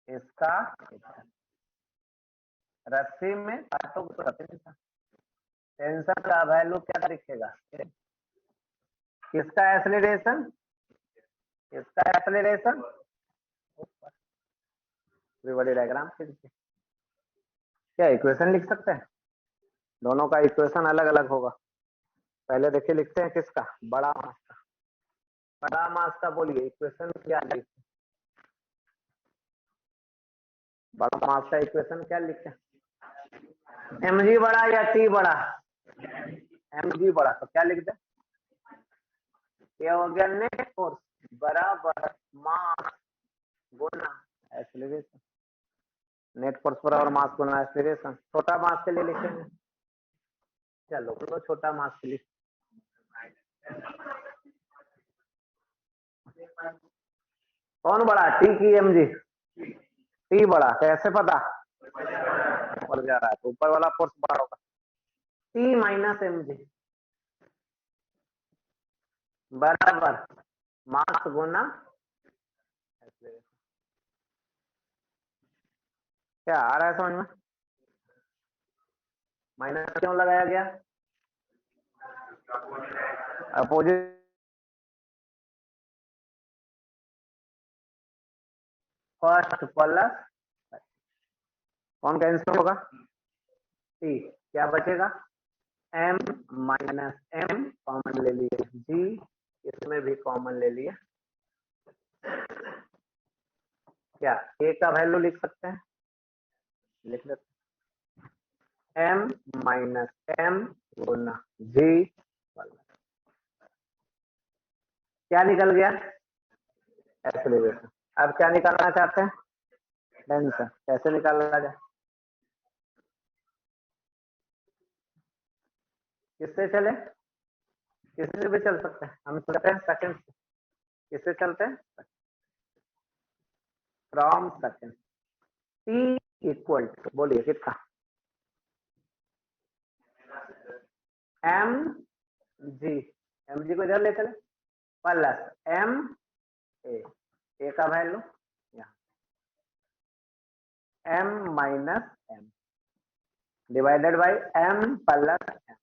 S1: इसका इधर। रस्सी में काटो तो टेंशन का वैल्यू क्या दिखेगा, किसका एक्सीलरेशन, किसका एक्सीलरेशन, बड़ी डायग्राम से क्या इक्वेशन लिख सकते हैं, दोनों का इक्वेशन अलग अलग होगा। पहले देखिए लिखते हैं किसका, बड़ा मास का। बड़ा मास का बोलिए इक्वेशन क्या लिखते, बड़ा मास का इक्वेशन क्या लिखते हैं, mg बड़ा या t बड़ा, mg बड़ा तो क्या लिखते हैं, ये हो गया नेट फोर्स बराबर मास गुना एक्सीलरेशन। नेट फोर्स बराबर मास गुना एक्सीलरेशन। छोटा मास के लिए लिखेंगे, चलो तो छोटा मास के लिए कौन बड़ा, टी की mg, टी बड़ा, कैसे पता, ऊपर जा रहा है तो ऊपर वाला फोर्स बड़ा होगा, टी माइनस mg बराबर मास गुना एक्सीलरेशन। क्या आ रहा है समझ में, माइनस क्यों लगाया गया, अपोजिट फर्स्ट प्लस, कौन कैंसिल होगा, टी, क्या बचेगा, m माइनस m कॉमन ले लिए, g इसमें भी कॉमन ले लिया, क्या a का वैल्यू लिख सकते हैं, लिख लेते हैं, m माइनस m गुना g, क्या निकल गया, एक्सीलरेशन। अब क्या निकालना चाहते हैं, टेंशन। कैसे निकालना जाए, किससे चले, किससे भी चल सकते हैं, हम चलते हैं सेकंड से, किससे चलते हैं, from second. T equal to बोलिए कितना, एम जी, एम जी को इधर ले चले प्लस एम ए का वैल्यू यहाँ m minus M divided by M plus m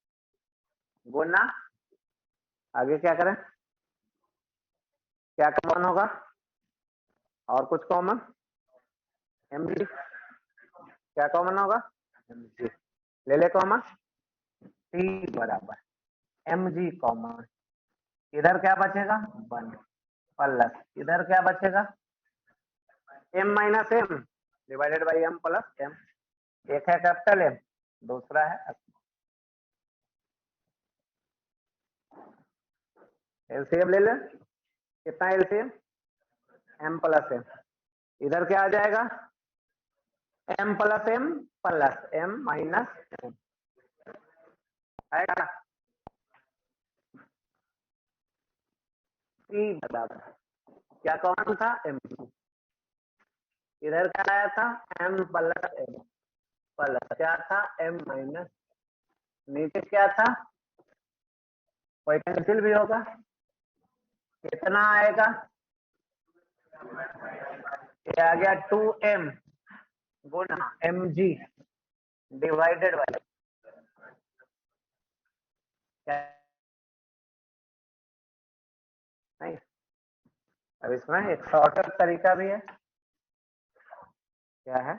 S1: गुना, आगे क्या करें, क्या कॉमन होगा, और कुछ कॉमन, एम जी, क्या कॉमन होगा, एम जी ले ले कॉमन, टी बराबर एम जी कॉमन, इधर क्या बचेगा 1 प्लस इधर क्या बचेगा m minus M divided by m plus M, एक है कैपिटल M, दूसरा है एलसीएम ले ले, कितना एलसीएम, m प्लस एम, इधर क्या आ जाएगा m plus m minus M आएगा, T बराबर क्या कॉमन था m, इधर क्या आया था m प्लस m प्लस क्या था m माइनस, नीचे क्या था, कोई कैंसिल भी होगा, कितना आएगा, ये आ गया 2m Guna mg divided by, नहीं अब इसमें एक शॉर्टकट तरीका भी है, क्या है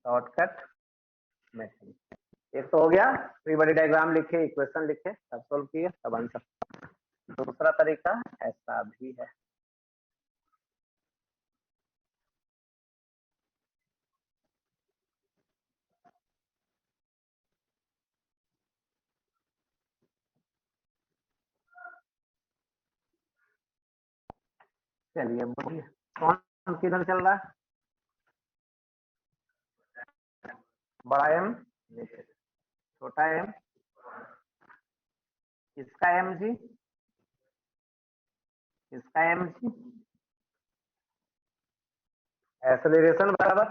S1: शॉर्टकट मेथड। एक तो हो गया फ्री बॉडी डायग्राम लिखे, इक्वेशन लिखे, सब सोल्व किए, सब आंसर। दूसरा तरीका ऐसा भी है, चलिए बोलिए, कौन किधर चल रहा है? बड़ा एम, छोटा एम, इसका एम जी, इसका एम जी। एक्सेलरेशन बराबर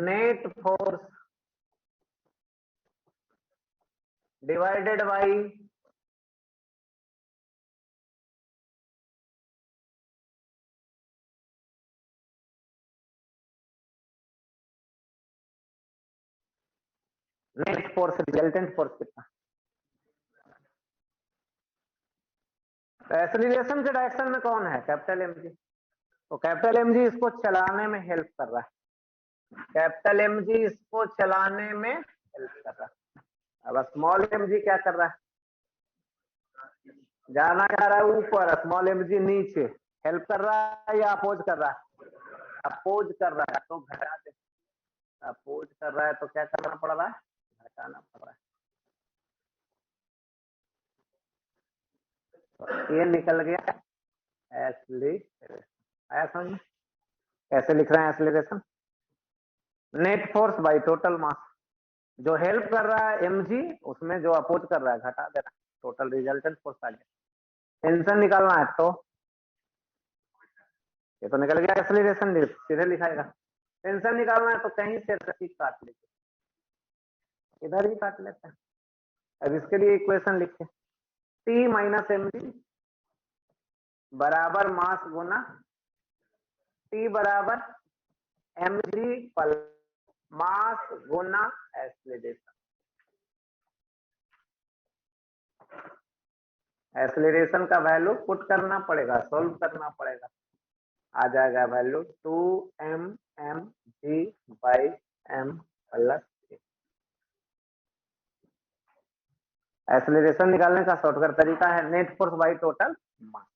S1: net force divided by net force, resultant force कितना। एक्सेलरेशन के डायरेक्शन में कौन है? Capital M G. तो कैपिटल एम जी इसको चलाने में हेल्प कर रहा है, कैपिटल एम जी इसको चलाने में हेल्प कर रहा है। अब स्मॉल एम जी क्या कर रहा है? जाना चाह रहा है ऊपर, स्मॉल एम जी नीचे। हेल्प कर रहा है या अपोज कर रहा है? अपोज कर रहा है, तो घटा दे। अपोज कर रहा है तो क्या करना पड़ रहा है? घटाना पड़ रहा है। तो ये निकल गया एक्सीलरेशन। आया समझ में? कैसे लिख रहे हैं acceleration? Net force by total मास। जो हेल्प कर रहा है mg, उसमें जो अपोज कर रहा है घटा देना, टोटल रिजल्टेंट फोर्स आ गया। टेंशन निकालना है तो ये तो निकल गया एक्सीलरेशन, सीधे लिखाएगा। टेंशन निकालना है तो कहीं से रस्सी काट लेते, इधर ही काट लेते हैं। अब इसके लिए इक्वेशन लिखे, टी माइनस एम जी बराबर मास गुना टी बराबर एम जी प्लस मास गुना एक्सीलरेशन। एक्सीलरेशन का वैल्यू पुट करना पड़ेगा, सोल्व करना पड़ेगा। आ जाएगा value 2m by M plus. Acceleration निकालने का शॉर्टकट तरीका है net force by total mass.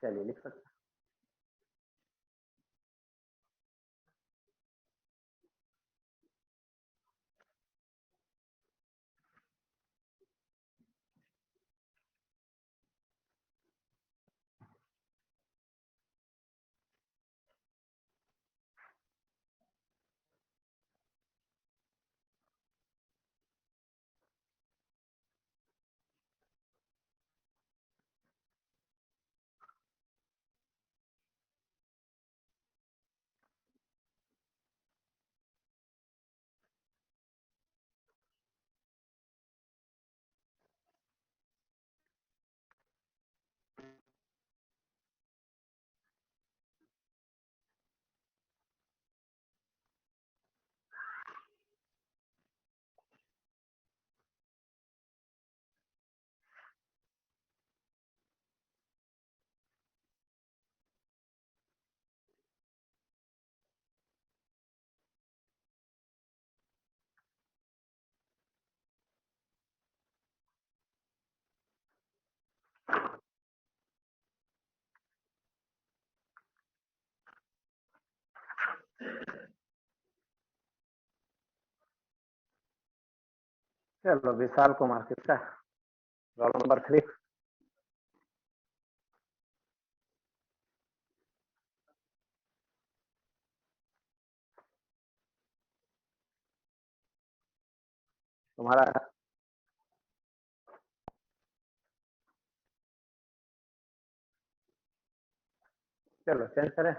S1: चलिए लिख सकते हैं। चलो विशाल कुमार किसका? Roll number 3। तुम्हारा चलो चेंज करें।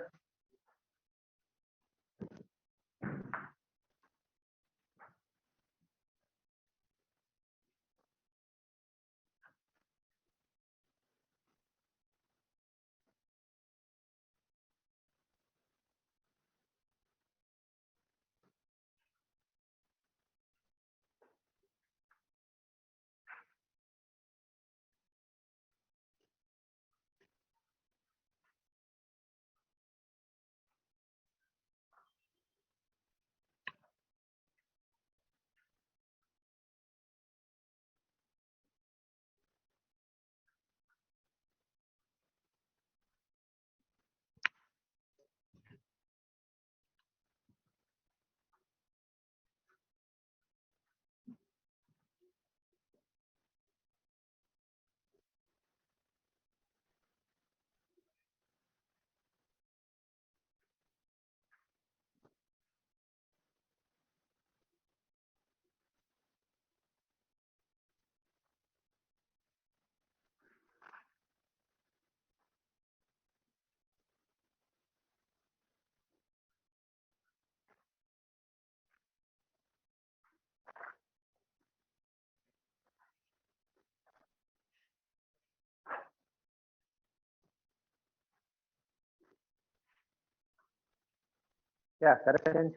S1: क्या करें चेंज?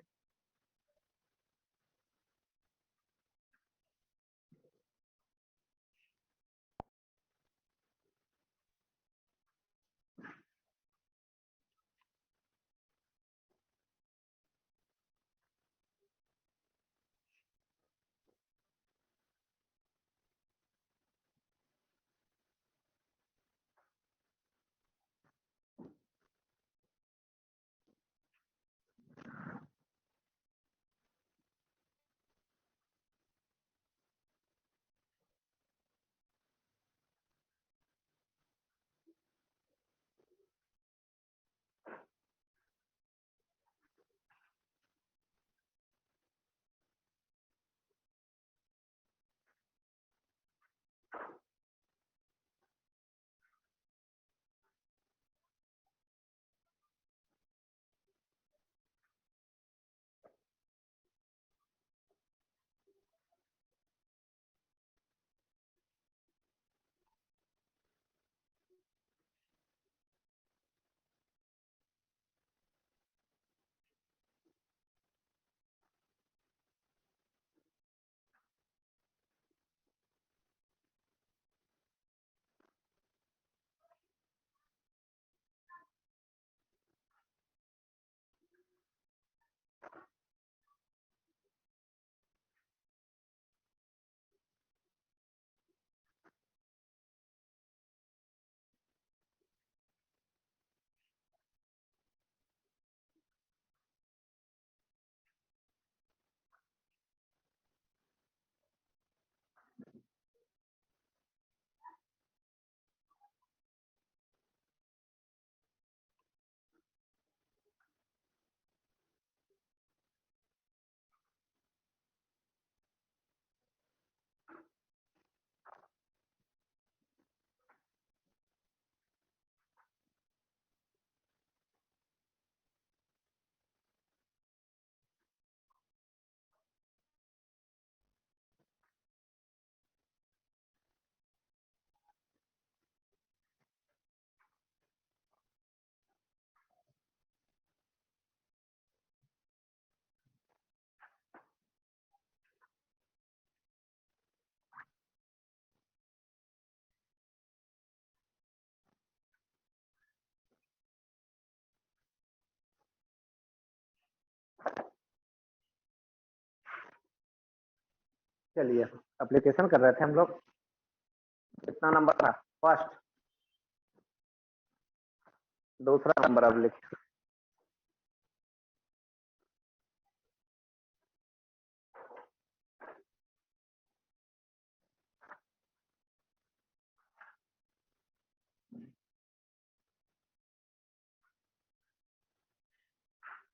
S1: चलिए, एप्लीकेशन कर रहे थे हम लोग। कितना नंबर था? फर्स्ट। दूसरा नंबर अब लिखिए।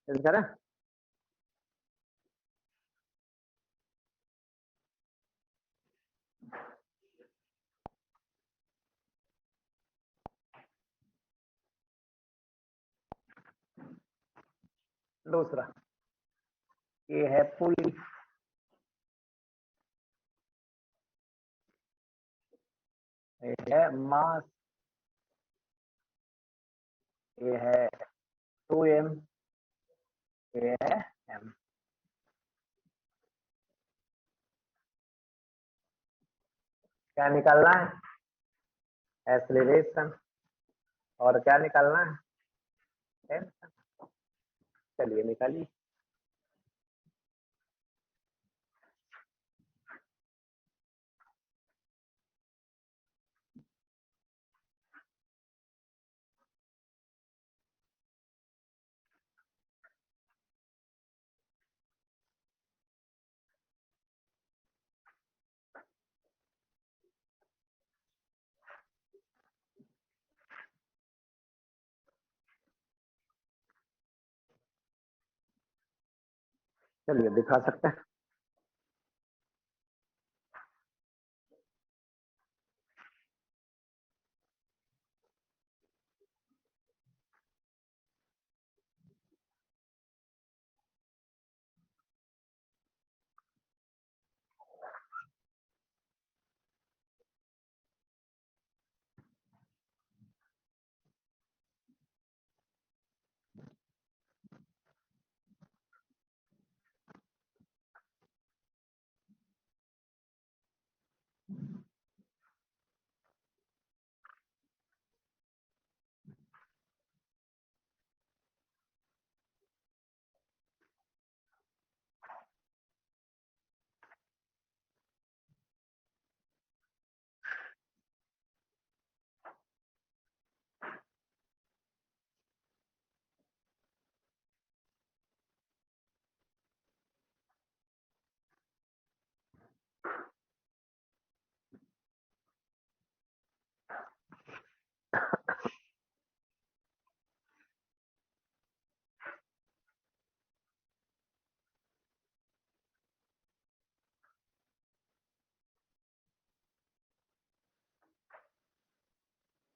S1: करें? दूसरा, ये है पुली, ये है मास, ये है 2m, ये है m। क्या निकालना है? एक्सीलरेशन। और क्या निकालना है? टेंशन। चलिए निकालिए। चलिए दिखा सकते हैं।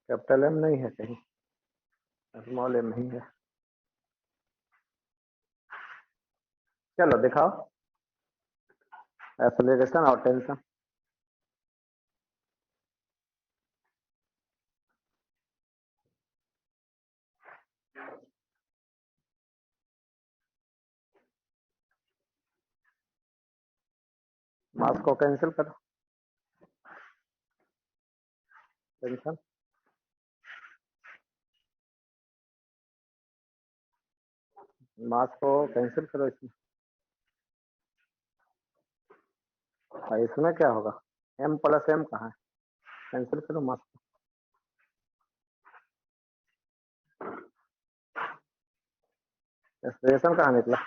S1: कैपिटल एम नहीं है कहीं, स्मॉल एम नहीं है। चलो दिखाओ एक्सेलरेशन और टेंशन। मास को कैंसिल करो, टेंशन मास को कैंसिल करो इसमें। इसमें क्या होगा, m प्लस m कहाँ है, कैंसिल करो मास को। एक्सप्रेशन कहाँ निकला,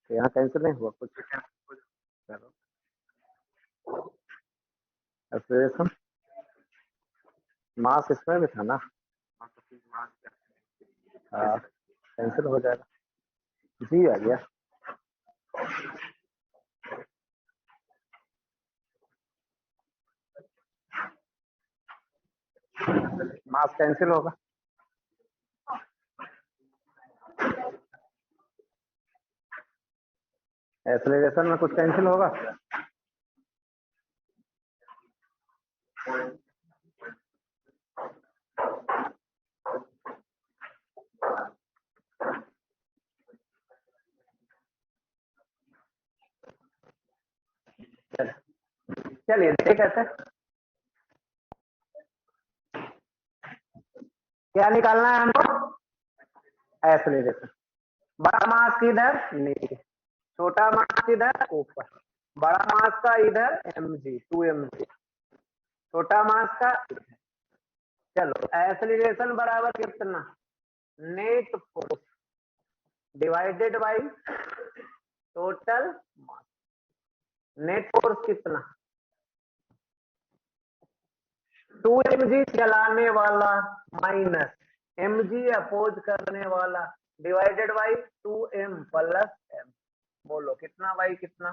S1: यहाँ कैंसिल नहीं हुआ कुछ। एक्सप्रेशन मास इसमें भी था ना, हाँ कैंसिल हो जाएगा, जी आ गया। मास कैंसिल होगा, एक्सेलरेशन में कुछ कैंसिल होगा। चलिए देख कैसे, क्या निकालना है हमको, एक्सेलरेशन। बड़ा मास किधर नीचे, छोटा मास किधर ऊपर, बड़ा मास का इधर mg 2mg, छोटा मास का इधर। चलो एक्सेलरेशन बराबर कितना, net force divided by total mass. Net force कितना, 2mg चलाने वाला माइनस mg अपोज करने वाला divided by 2m plus m। बोलो कितना बाई कितना,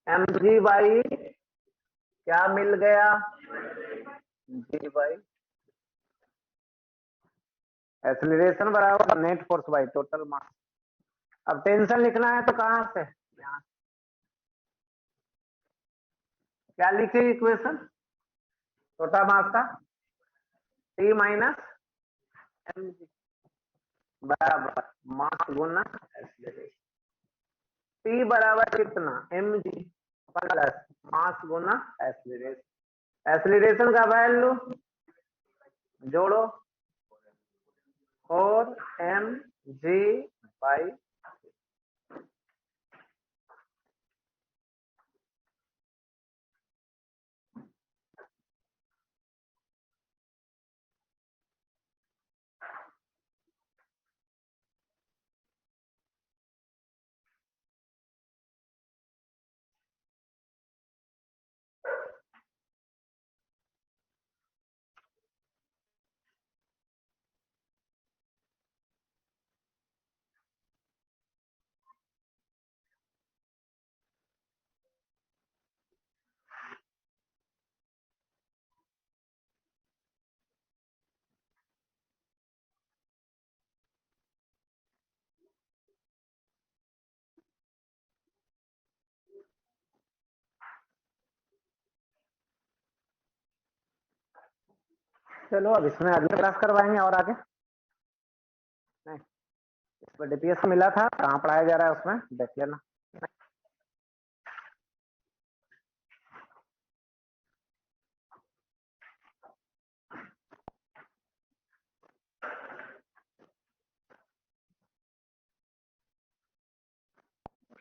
S1: mg बाई क्या मिल गया, g बाई एक्सेलरेशन बराबर नेट फोर्स बाई टोटल मास। अब टेंशन लिखना है तो कहां से, यहाँ क्या लिखे इक्वेशन, छोटा मास का T माइनस mg बराबर मास गुना एक्सेलरेशन। T बराबर कितना mg प्लस मास गुना एक्सेलरेशन। एक्सेलरेशन का वैल्यू जोड़ो 4mg बाई, चलो अब इसमें अगले क्लास करवाएंगे और आगे नहीं, इस पर डीपीएस मिला था, कहाँ पढ़ाया जा रहा है उसमें देख लेना।